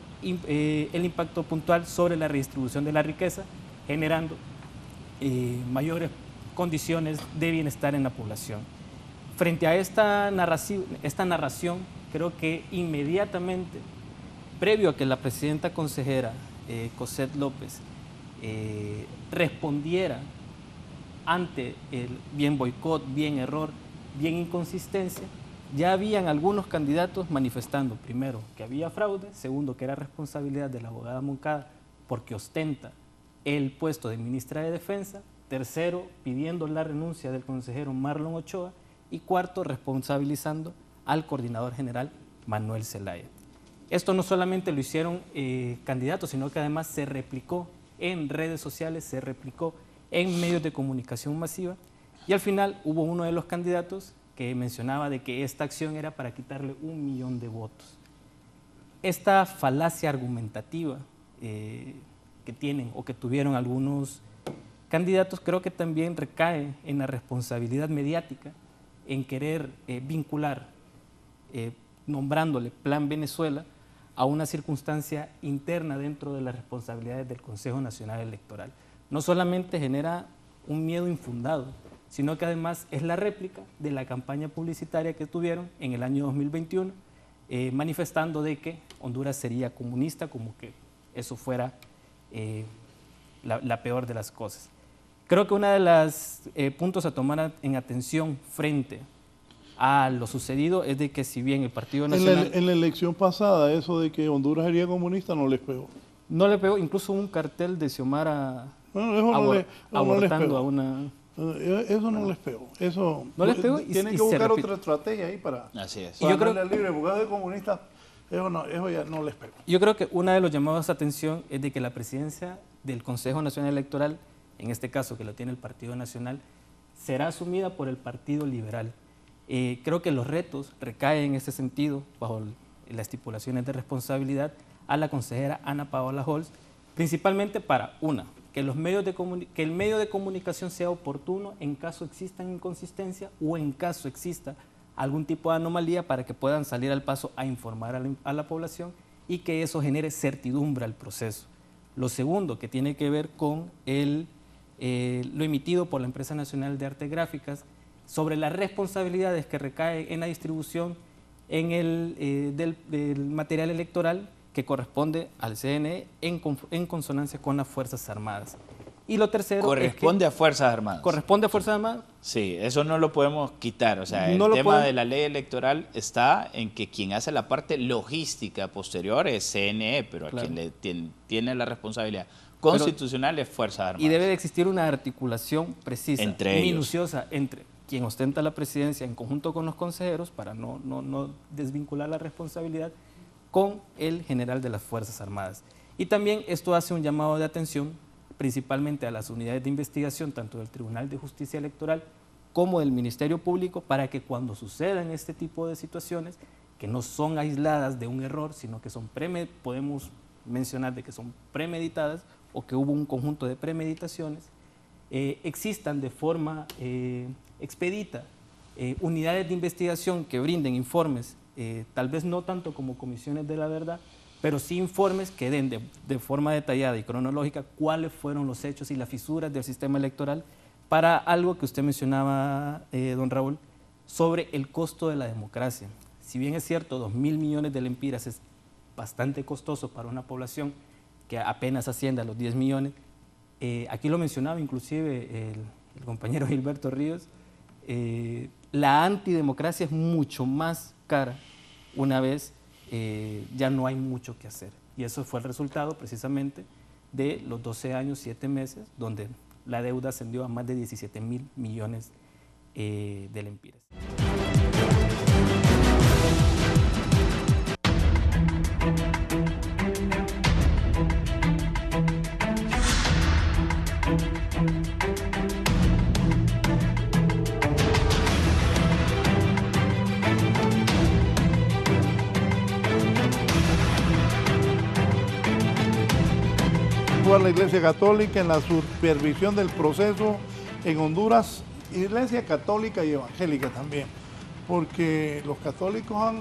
puntual sobre la redistribución de la riqueza, generando mayores condiciones de bienestar en la población. Frente a esta narración, creo que inmediatamente, previo a que la presidenta consejera Cosette López respondiera ante el bien boicot, bien error, bien inconsistencia, ya habían algunos candidatos manifestando, primero, que había fraude, segundo, que era responsabilidad de la abogada Moncada porque ostenta el puesto de ministra de Defensa, tercero, pidiendo la renuncia del consejero Marlon Ochoa y cuarto, responsabilizando al coordinador general Manuel Zelaya. Esto no solamente lo hicieron candidatos, sino que además se replicó en redes sociales, se replicó en medios de comunicación masiva y al final hubo uno de los candidatos que mencionaba de que esta acción era para quitarle 1 millón de votos. Esta falacia argumentativa que tienen o que tuvieron algunos candidatos creo que también recae en la responsabilidad mediática en querer vincular, nombrándole Plan Venezuela, a una circunstancia interna dentro de las responsabilidades del Consejo Nacional Electoral. No solamente genera un miedo infundado, sino que además es la réplica de la campaña publicitaria que tuvieron en el año 2021, manifestando de que Honduras sería comunista, como que eso fuera la peor de las cosas. Creo que uno de los puntos a tomar en atención frente a lo sucedido es de que si bien el Partido Nacional... En la elección pasada, eso de que Honduras sería comunista no les pegó. No le pegó, incluso un cartel de Xiomara abortando a una... Eso no les pegó. Eso no les pegó tienen que buscar otra estrategia ahí para... Así es. Para darle libre, porque de comunista, eso ya no les pegó. Yo creo que uno de los llamados a atención es de que la presidencia del Consejo Nacional Electoral, en este caso que lo tiene el Partido Nacional, será asumida por el Partido Liberal. Creo que los retos recaen en ese sentido, bajo las estipulaciones de responsabilidad, a la consejera Ana Paola Holz, principalmente para, que el medio de comunicación sea oportuno en caso exista inconsistencia o en caso exista algún tipo de anomalía para que puedan salir al paso a informar a la población y que eso genere certidumbre al proceso. Lo segundo, que tiene que ver con lo emitido por la Empresa Nacional de Artes Gráficas sobre las responsabilidades que recaen en la distribución del material electoral que corresponde al CNE en consonancia con las Fuerzas Armadas. Y lo tercero ¿Corresponde a Fuerzas Armadas? ¿Corresponde a Fuerzas Armadas? Sí, eso no lo podemos quitar. O sea, el no tema de la ley electoral está en que quien hace la parte logística posterior es CNE, pero a quien le tiene la responsabilidad constitucional es Fuerzas Armadas. Y debe de existir una articulación precisa, minuciosa, entre quien ostenta la presidencia en conjunto con los consejeros, para no desvincular la responsabilidad, con el general de las Fuerzas Armadas. Y también esto hace un llamado de atención principalmente a las unidades de investigación, tanto del Tribunal de Justicia Electoral como del Ministerio Público, para que cuando sucedan este tipo de situaciones, que no son aisladas de un error, sino que podemos mencionar de que son premeditadas o que hubo un conjunto de premeditaciones, existan de forma expedita unidades de investigación que brinden informes, tal vez no tanto como comisiones de la verdad, pero sí informes que den de forma detallada y cronológica cuáles fueron los hechos y las fisuras del sistema electoral para algo que usted mencionaba, don Raúl, sobre el costo de la democracia. Si bien es cierto, 2.000 millones de lempiras es bastante costoso para una población que apenas asciende a los 10 millones, aquí lo mencionaba inclusive el compañero Gilberto Ríos, la antidemocracia es mucho más cara una vez ya no hay mucho que hacer. Y eso fue el resultado precisamente de los 12 años, 7 meses, donde la deuda ascendió a más de 17.000 millones de lempiras. La Iglesia Católica en la supervisión del proceso en Honduras, Iglesia Católica y Evangélica también, porque los católicos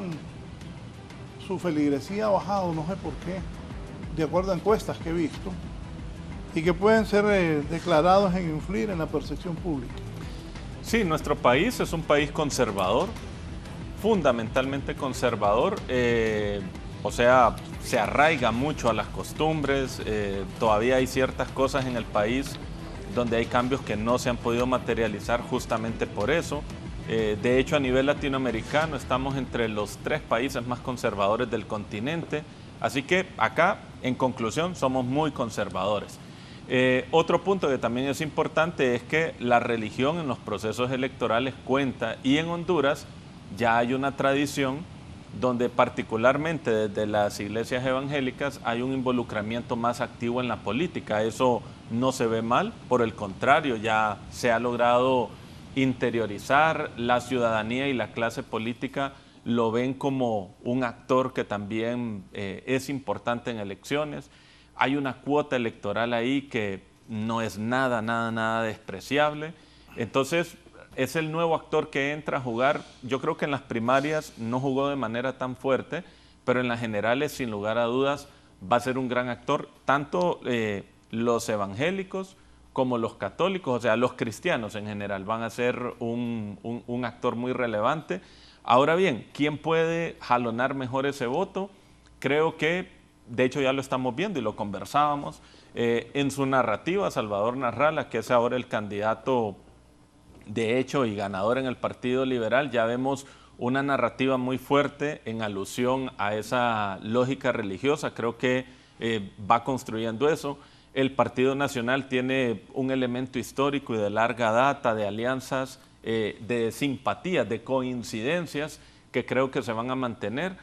su feligresía ha bajado, no sé por qué, de acuerdo a encuestas que he visto, y que pueden ser declarados en influir en la percepción pública. Sí, nuestro país es un país conservador, fundamentalmente conservador, o sea, se arraiga mucho a las costumbres, todavía hay ciertas cosas en el país donde hay cambios que no se han podido materializar justamente por eso. De hecho, a nivel latinoamericano estamos entre los 3 países más conservadores del continente, así que acá, en conclusión, somos muy conservadores. Otro punto que también es importante es que la religión en los procesos electorales cuenta, y en Honduras ya hay una tradición donde particularmente desde las iglesias evangélicas hay un involucramiento más activo en la política. Eso no se ve mal, por el contrario, ya se ha logrado interiorizar, la ciudadanía y la clase política lo ven como un actor que también es importante en elecciones. Hay una cuota electoral ahí que no es nada despreciable. Entonces, es el nuevo actor que entra a jugar. Yo creo que en las primarias no jugó de manera tan fuerte, pero en las generales, sin lugar a dudas, va a ser un gran actor, tanto los evangélicos como los católicos, o sea, los cristianos en general, van a ser un actor muy relevante. Ahora bien, ¿quién puede jalonar mejor ese voto? Creo que, de hecho ya lo estamos viendo y lo conversábamos, en su narrativa, Salvador Narrala, que es ahora el candidato de hecho y ganador en el Partido Liberal, ya vemos una narrativa muy fuerte en alusión a esa lógica religiosa. Creo que va construyendo eso. El Partido Nacional tiene un elemento histórico y de larga data de alianzas, de simpatías, de coincidencias que creo que se van a mantener.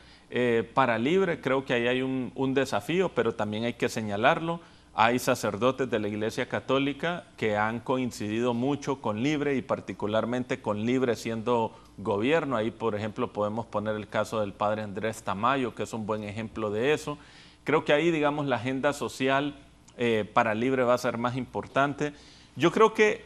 Para Libre creo que ahí hay un desafío, pero también hay que señalarlo. Hay sacerdotes de la Iglesia Católica que han coincidido mucho con Libre y particularmente con Libre siendo gobierno. Ahí, por ejemplo, podemos poner el caso del padre Andrés Tamayo, que es un buen ejemplo de eso. Creo que ahí, digamos, la agenda social para Libre va a ser más importante. Yo creo que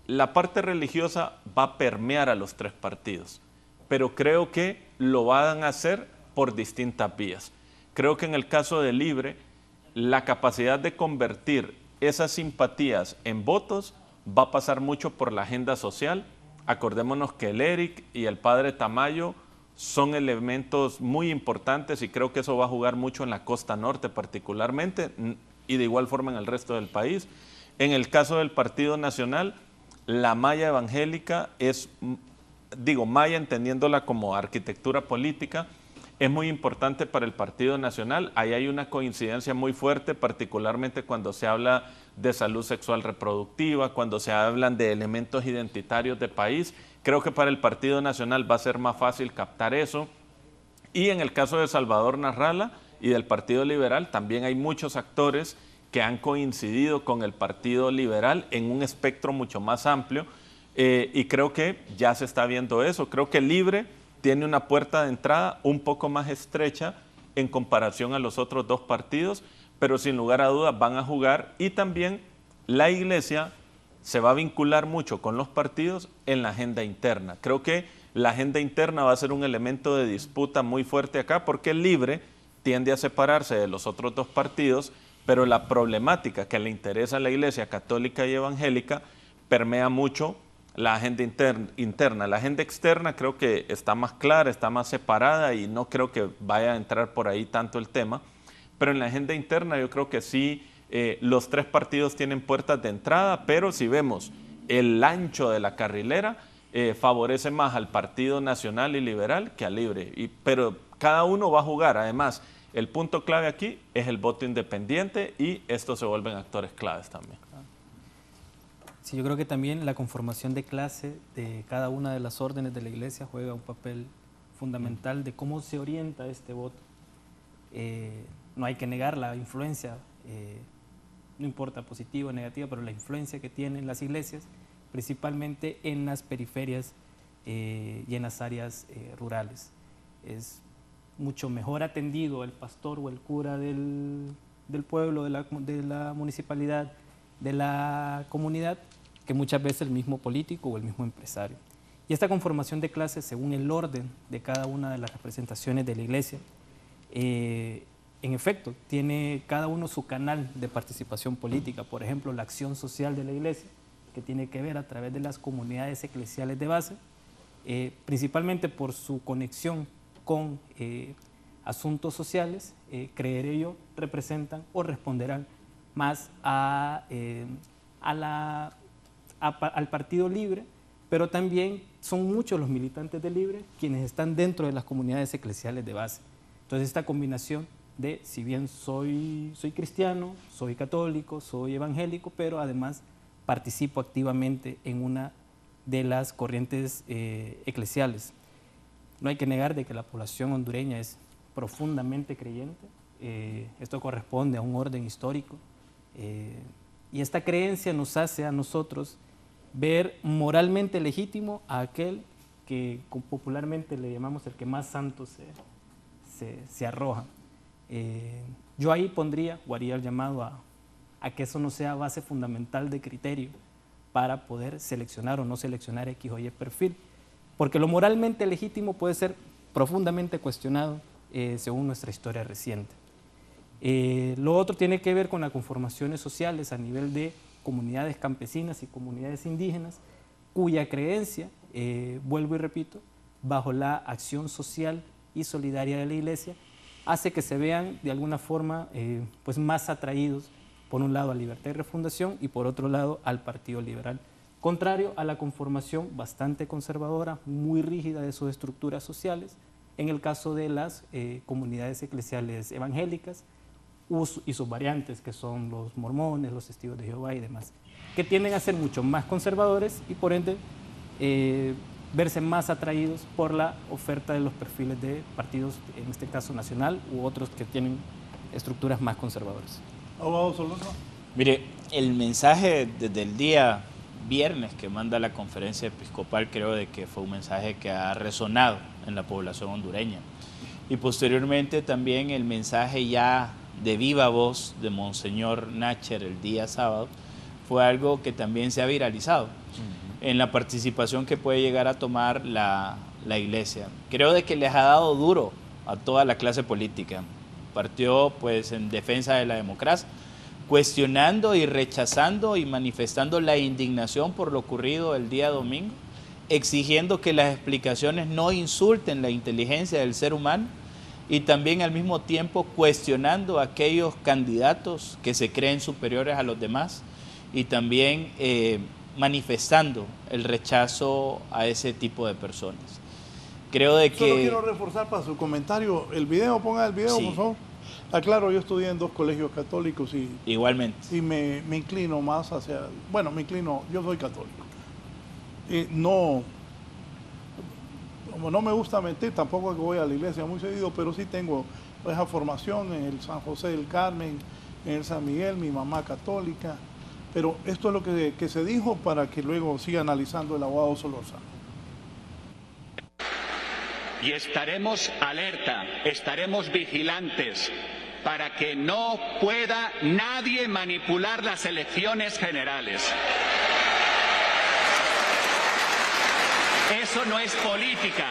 la parte religiosa va a permear a los 3 partidos, pero creo que lo van a hacer por distintas vías. Creo que en el caso de Libre, la capacidad de convertir esas simpatías en votos va a pasar mucho por la agenda social. Acordémonos que el ERIC y el padre Tamayo son elementos muy importantes y creo que eso va a jugar mucho en la costa norte particularmente y de igual forma en el resto del país. En el caso del Partido Nacional, la malla evangélica es, digo malla entendiéndola como arquitectura política, es muy importante para el Partido Nacional. Ahí hay una coincidencia muy fuerte, particularmente cuando se habla de salud sexual reproductiva, cuando se hablan de elementos identitarios de país. Creo que para el Partido Nacional va a ser más fácil captar eso. Y en el caso de Salvador Narrala y del Partido Liberal, también hay muchos actores que han coincidido con el Partido Liberal en un espectro mucho más amplio. Y creo que ya se está viendo eso. Creo que Libre tiene una puerta de entrada un poco más estrecha en comparación a los otros 2 partidos, pero sin lugar a dudas van a jugar, y también la Iglesia se va a vincular mucho con los partidos en la agenda interna. Creo que la agenda interna va a ser un elemento de disputa muy fuerte acá, porque el Libre tiende a separarse de los otros 2 partidos, pero la problemática que le interesa a la Iglesia Católica y Evangélica permea mucho la agenda interna. La agenda externa creo que está más clara, está más separada y no creo que vaya a entrar por ahí tanto el tema, pero en la agenda interna yo creo que sí, los 3 partidos tienen puertas de entrada, pero si vemos el ancho de la carrilera, favorece más al Partido Nacional y Liberal que al Libre, pero cada uno va a jugar. Además, el punto clave aquí es el voto independiente y estos se vuelven actores claves también. Sí, yo creo que también la conformación de clase de cada una de las órdenes de la Iglesia juega un papel fundamental de cómo se orienta este voto. No hay que negar la influencia, no importa positiva o negativa, pero la influencia que tienen las iglesias, principalmente en las periferias y en las áreas rurales. Es mucho mejor atendido el pastor o el cura del pueblo, de la municipalidad, de la comunidad, que muchas veces el mismo político o el mismo empresario. Y esta conformación de clases, según el orden de cada una de las representaciones de la iglesia, en efecto, tiene cada uno su canal de participación política. Por ejemplo, la acción social de la iglesia, que tiene que ver a través de las comunidades eclesiales de base, principalmente por su conexión con asuntos sociales, creeré yo, representan o responderán más al Partido Libre, pero también son muchos los militantes de Libre quienes están dentro de las comunidades eclesiales de base. Entonces esta combinación de, si bien soy cristiano, soy católico, soy evangélico, pero además participo activamente en una de las corrientes eclesiales. No hay que negar de que la población hondureña es profundamente creyente. Esto corresponde a un orden histórico. Y esta creencia nos hace a nosotros ver moralmente legítimo a aquel que popularmente le llamamos el que más santo se arroja. Yo ahí pondría o haría el llamado a que eso no sea base fundamental de criterio para poder seleccionar o no seleccionar X o Y perfil, porque lo moralmente legítimo puede ser profundamente cuestionado según nuestra historia reciente. Lo otro tiene que ver con las conformaciones sociales a nivel de comunidades campesinas y comunidades indígenas, cuya creencia, vuelvo y repito, bajo la acción social y solidaria de la Iglesia, hace que se vean de alguna forma pues más atraídos, por un lado a Libertad y Refundación y por otro lado al Partido Liberal, contrario a la conformación bastante conservadora, muy rígida de sus estructuras sociales, en el caso de las comunidades eclesiales evangélicas y sus variantes, que son los mormones, los testigos de Jehová y demás, que tienden a ser mucho más conservadores y por ende verse más atraídos por la oferta de los perfiles de partidos, en este caso nacional, u otros que tienen estructuras más conservadoras. Abogado Solórzano. Mire, el mensaje desde el día viernes que manda la conferencia episcopal, creo de que fue un mensaje que ha resonado en la población hondureña. Y posteriormente también el mensaje ya de viva voz de Monseñor Nácher el día sábado fue algo que también se ha viralizado en la participación que puede llegar a tomar la iglesia. Creo de que les ha dado duro a toda la clase política. Partió pues en defensa de la democracia, cuestionando y rechazando y manifestando la indignación por lo ocurrido el día domingo, exigiendo que las explicaciones no insulten la inteligencia del ser humano y también al mismo tiempo cuestionando a aquellos candidatos que se creen superiores a los demás y también manifestando el rechazo a ese tipo de personas. Creo de que... Solo quiero reforzar para su comentario el video, ponga el video, sí, por favor. Aclaro, yo estudié en 2 colegios católicos y... Igualmente. Y me inclino más hacia... Bueno, yo soy católico. No, como no me gusta mentir, tampoco es que voy a la iglesia muy seguido, pero sí tengo esa formación en el San José del Carmen, en el San Miguel, mi mamá católica. Pero esto es lo que se dijo para que luego siga analizando el abogado Solórzano. Y estaremos alerta, estaremos vigilantes para que no pueda nadie manipular las elecciones generales. Eso no es política,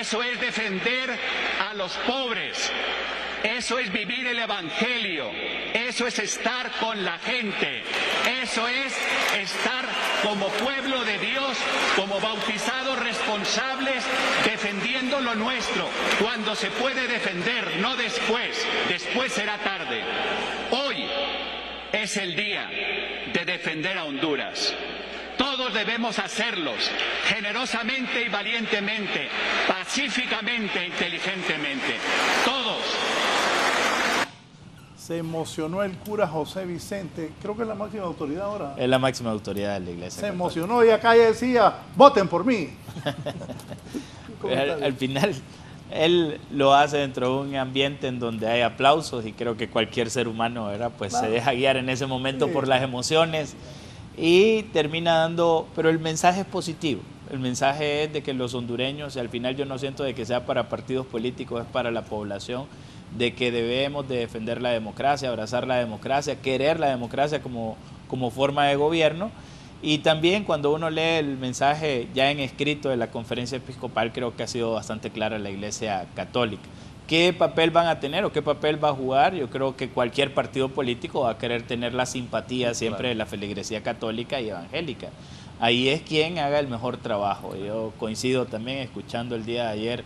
eso es defender a los pobres, eso es vivir el evangelio, eso es estar con la gente, eso es estar como pueblo de Dios, como bautizados responsables, defendiendo lo nuestro, cuando se puede defender, no después, después será tarde. Hoy es el día de defender a Honduras. Todos debemos hacerlos, generosamente y valientemente, pacíficamente e inteligentemente. Todos. Se emocionó el cura José Vicente, creo que es la máxima autoridad ahora. Es la máxima autoridad de la Iglesia. Se emocionó y acá ya decía, voten por mí. Al final, él lo hace dentro de un ambiente en donde hay aplausos y creo que cualquier ser humano, ¿verdad? Pues se deja guiar en ese momento por las emociones y termina dando, pero el mensaje es positivo. El mensaje es de que los hondureños, y al final yo no siento de que sea para partidos políticos, es para la población, de que debemos de defender la democracia, abrazar la democracia, querer la democracia como forma de gobierno. Y también cuando uno lee el mensaje ya en escrito de la conferencia episcopal, creo que ha sido bastante clara la Iglesia Católica. ¿Qué papel van a tener o qué papel va a jugar? Yo creo que cualquier partido político va a querer tener la simpatía siempre de la feligresía católica y evangélica. Ahí es quien haga el mejor trabajo. Yo coincido también escuchando el día de ayer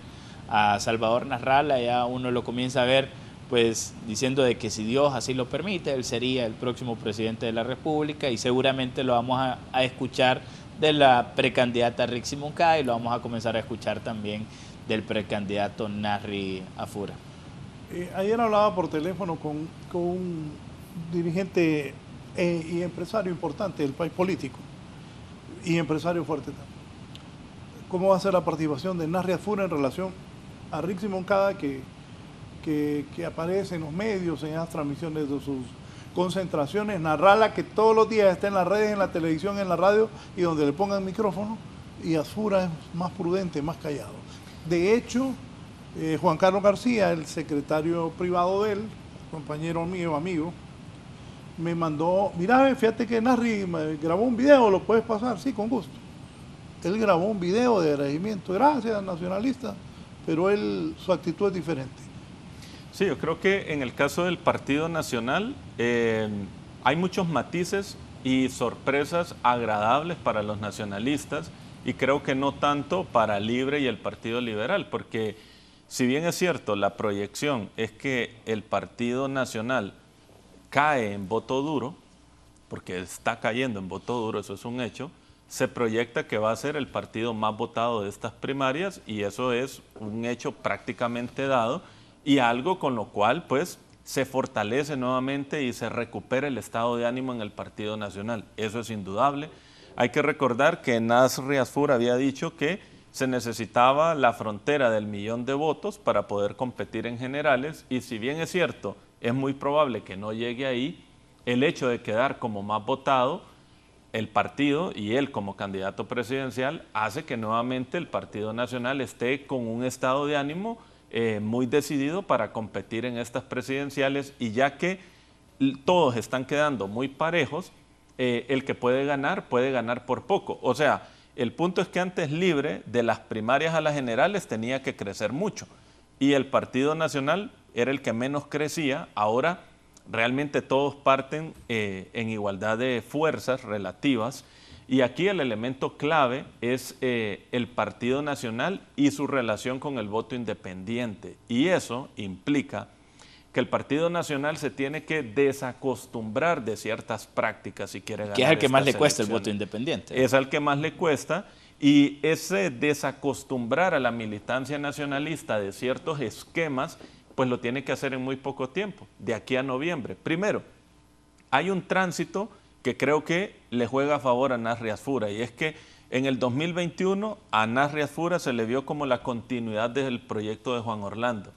a Salvador Narrala, ya uno lo comienza a ver pues diciendo de que si Dios así lo permite, él sería el próximo presidente de la República y seguramente lo vamos a escuchar de la precandidata Rixi Moncada y lo vamos a comenzar a escuchar también del precandidato Narri Afura. Ayer hablaba por teléfono con un dirigente y empresario importante del país político y empresario fuerte también. ¿Cómo va a ser la participación de Narri Afura en relación a Rixi Moncada que aparece en los medios, en las transmisiones de sus concentraciones? Narrala que todos los días está en las redes, en la televisión, en la radio y donde le pongan micrófono, y Afura es más prudente, más callado. De hecho, Juan Carlos García, el secretario privado de él, compañero mío, amigo, me mandó, mira, fíjate que Narri grabó un video, ¿lo puedes pasar? Sí, con gusto. Él grabó un video de agradecimiento, gracias, nacionalista, pero su actitud es diferente. Sí, yo creo que en el caso del Partido Nacional hay muchos matices y sorpresas agradables para los nacionalistas y creo que no tanto para Libre y el Partido Liberal, porque si bien es cierto, la proyección es que el Partido Nacional cae en voto duro, porque está cayendo en voto duro, eso es un hecho, se proyecta que va a ser el partido más votado de estas primarias y eso es un hecho prácticamente dado y algo con lo cual pues se fortalece nuevamente y se recupera el estado de ánimo en el Partido Nacional. Eso es indudable. Hay que recordar que Narri Afura había dicho que se necesitaba la frontera del 1.000.000 de votos para poder competir en generales y si bien es cierto, es muy probable que no llegue ahí, el hecho de quedar como más votado, el partido y él como candidato presidencial hace que nuevamente el Partido Nacional esté con un estado de ánimo muy decidido para competir en estas presidenciales y ya que todos están quedando muy parejos, el que puede ganar por poco. O sea, el punto es que antes Libre, de las primarias a las generales, tenía que crecer mucho y el Partido Nacional era el que menos crecía, ahora realmente todos parten en igualdad de fuerzas relativas y aquí el elemento clave es el Partido Nacional y su relación con el voto independiente y eso implica que el Partido Nacional se tiene que desacostumbrar de ciertas prácticas si quiere ganar. Que es al que más le cuesta el voto independiente. Es al que más le cuesta y ese desacostumbrar a la militancia nacionalista de ciertos esquemas pues lo tiene que hacer en muy poco tiempo, de aquí a noviembre. Primero, hay un tránsito que creo que le juega a favor a Narri Afura y es que en el 2021 a Narri Afura se le vio como la continuidad del proyecto de Juan Orlando.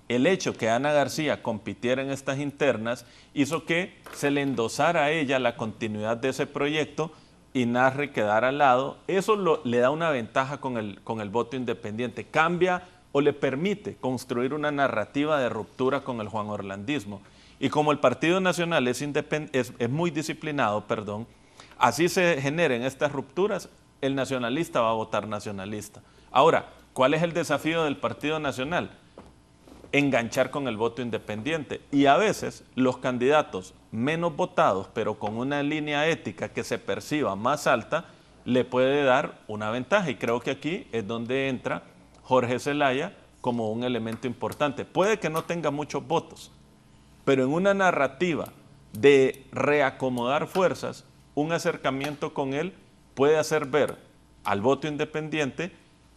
El hecho que Ana García compitiera en estas internas hizo que se le endosara a ella la continuidad de ese proyecto y Narri quedara al lado. Eso le da una ventaja con el voto independiente, cambia o le permite construir una narrativa de ruptura con el Juan Orlandismo. Y como el Partido Nacional es muy disciplinado, así se generen estas rupturas, el nacionalista va a votar nacionalista. Ahora, ¿cuál es el desafío del Partido Nacional? Enganchar con el voto independiente. Y a veces los candidatos menos votados, pero con una línea ética que se perciba más alta, le puede dar una ventaja. Y creo que aquí es donde entra Jorge Zelaya como un elemento importante. Puede que no tenga muchos votos, pero en una narrativa de reacomodar fuerzas, un acercamiento con él puede hacer ver al voto independiente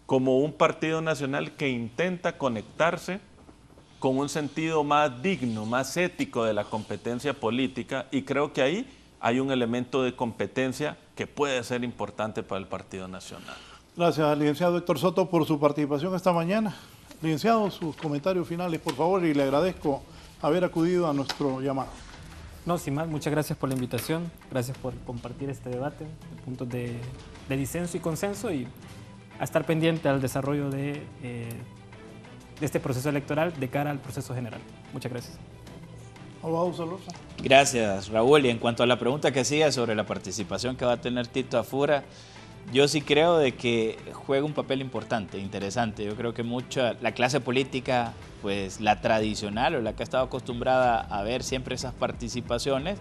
como un partido nacional que intenta conectarse con un sentido más digno, más ético de la competencia política, y creo que ahí hay un elemento de competencia que puede ser importante para el Partido Nacional. Gracias al licenciado Héctor Soto por su participación esta mañana. Licenciado, sus comentarios finales, por favor, y le agradezco haber acudido a nuestro llamado. No, sin más, muchas gracias por la invitación, gracias por compartir este debate, puntos de disenso y consenso, y a estar pendiente al desarrollo de este proceso electoral de cara al proceso general. Muchas gracias. Abogado Solorza. Gracias, Raúl. Y en cuanto a la pregunta que hacía sobre la participación que va a tener Tito Afura, yo sí creo de que juega un papel importante, interesante. Yo creo que la clase política, pues la tradicional o la que ha estado acostumbrada a ver siempre esas participaciones,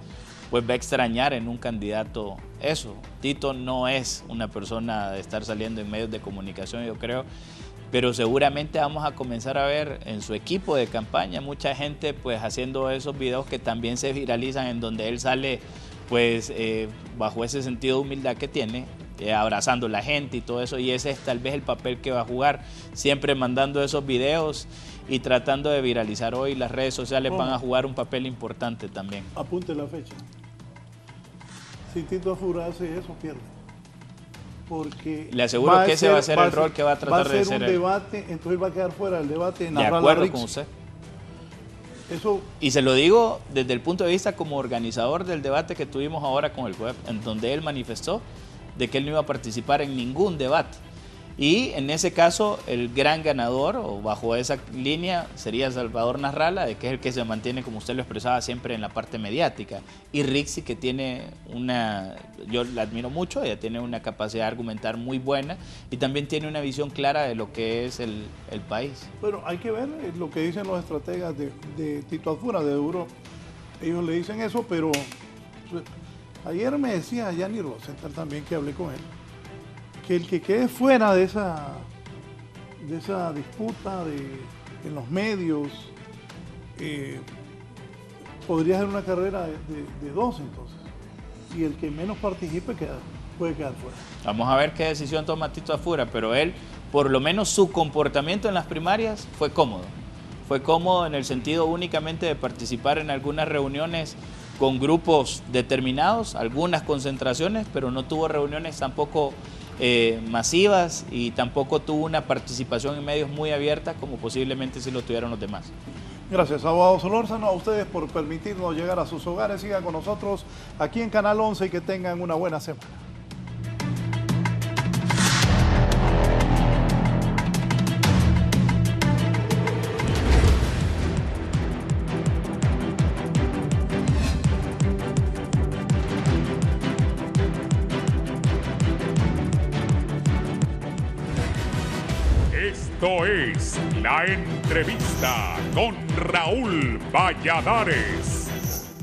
pues va a extrañar en un candidato eso. Tito no es una persona de estar saliendo en medios de comunicación, yo creo, pero seguramente vamos a comenzar a ver en su equipo de campaña mucha gente pues haciendo esos videos que también se viralizan, en donde él sale pues bajo ese sentido de humildad que tiene, abrazando a la gente y todo eso, y ese es tal vez el papel que va a jugar, siempre mandando esos videos y tratando de viralizar. Hoy las redes sociales van a jugar un papel importante también. Apunte la fecha. Si Tito Afura hace eso, pierde. Porque le aseguro que ese va a ser el rol que va a tratar de ser un debate, entonces va a quedar fuera del debate. De acuerdo con usted. Eso. Y se lo digo desde el punto de vista como organizador del debate que tuvimos ahora con el web, en donde él manifestó de que él no iba a participar en ningún debate. Y en ese caso, el gran ganador, o bajo esa línea, sería Salvador Nasralla, de que es el que se mantiene, como usted lo expresaba, siempre en la parte mediática. Y Rixi, que tiene yo la admiro mucho, ella tiene una capacidad de argumentar muy buena y también tiene una visión clara de lo que es el país. Bueno, hay que ver lo que dicen los estrategas de Tito Afura, de Duro. Ellos le dicen eso, pero ayer me decía Yanni Rosenthal también, que hablé con él, que el que quede fuera de esa disputa en los medios podría ser una carrera de dos entonces, y el que menos participe puede quedar fuera. Vamos a ver qué decisión toma Tito Afura, pero él, por lo menos su comportamiento en las primarias fue cómodo. Fue cómodo en el sentido únicamente de participar en algunas reuniones con grupos determinados, algunas concentraciones, pero no tuvo reuniones tampoco masivas, y tampoco tuvo una participación en medios muy abierta como posiblemente sí lo tuvieron los demás. Gracias, abogado Solórzano, a ustedes por permitirnos llegar a sus hogares. Sigan con nosotros aquí en Canal 11 y que tengan una buena semana. Esto es La Entrevista con Raúl Valladares.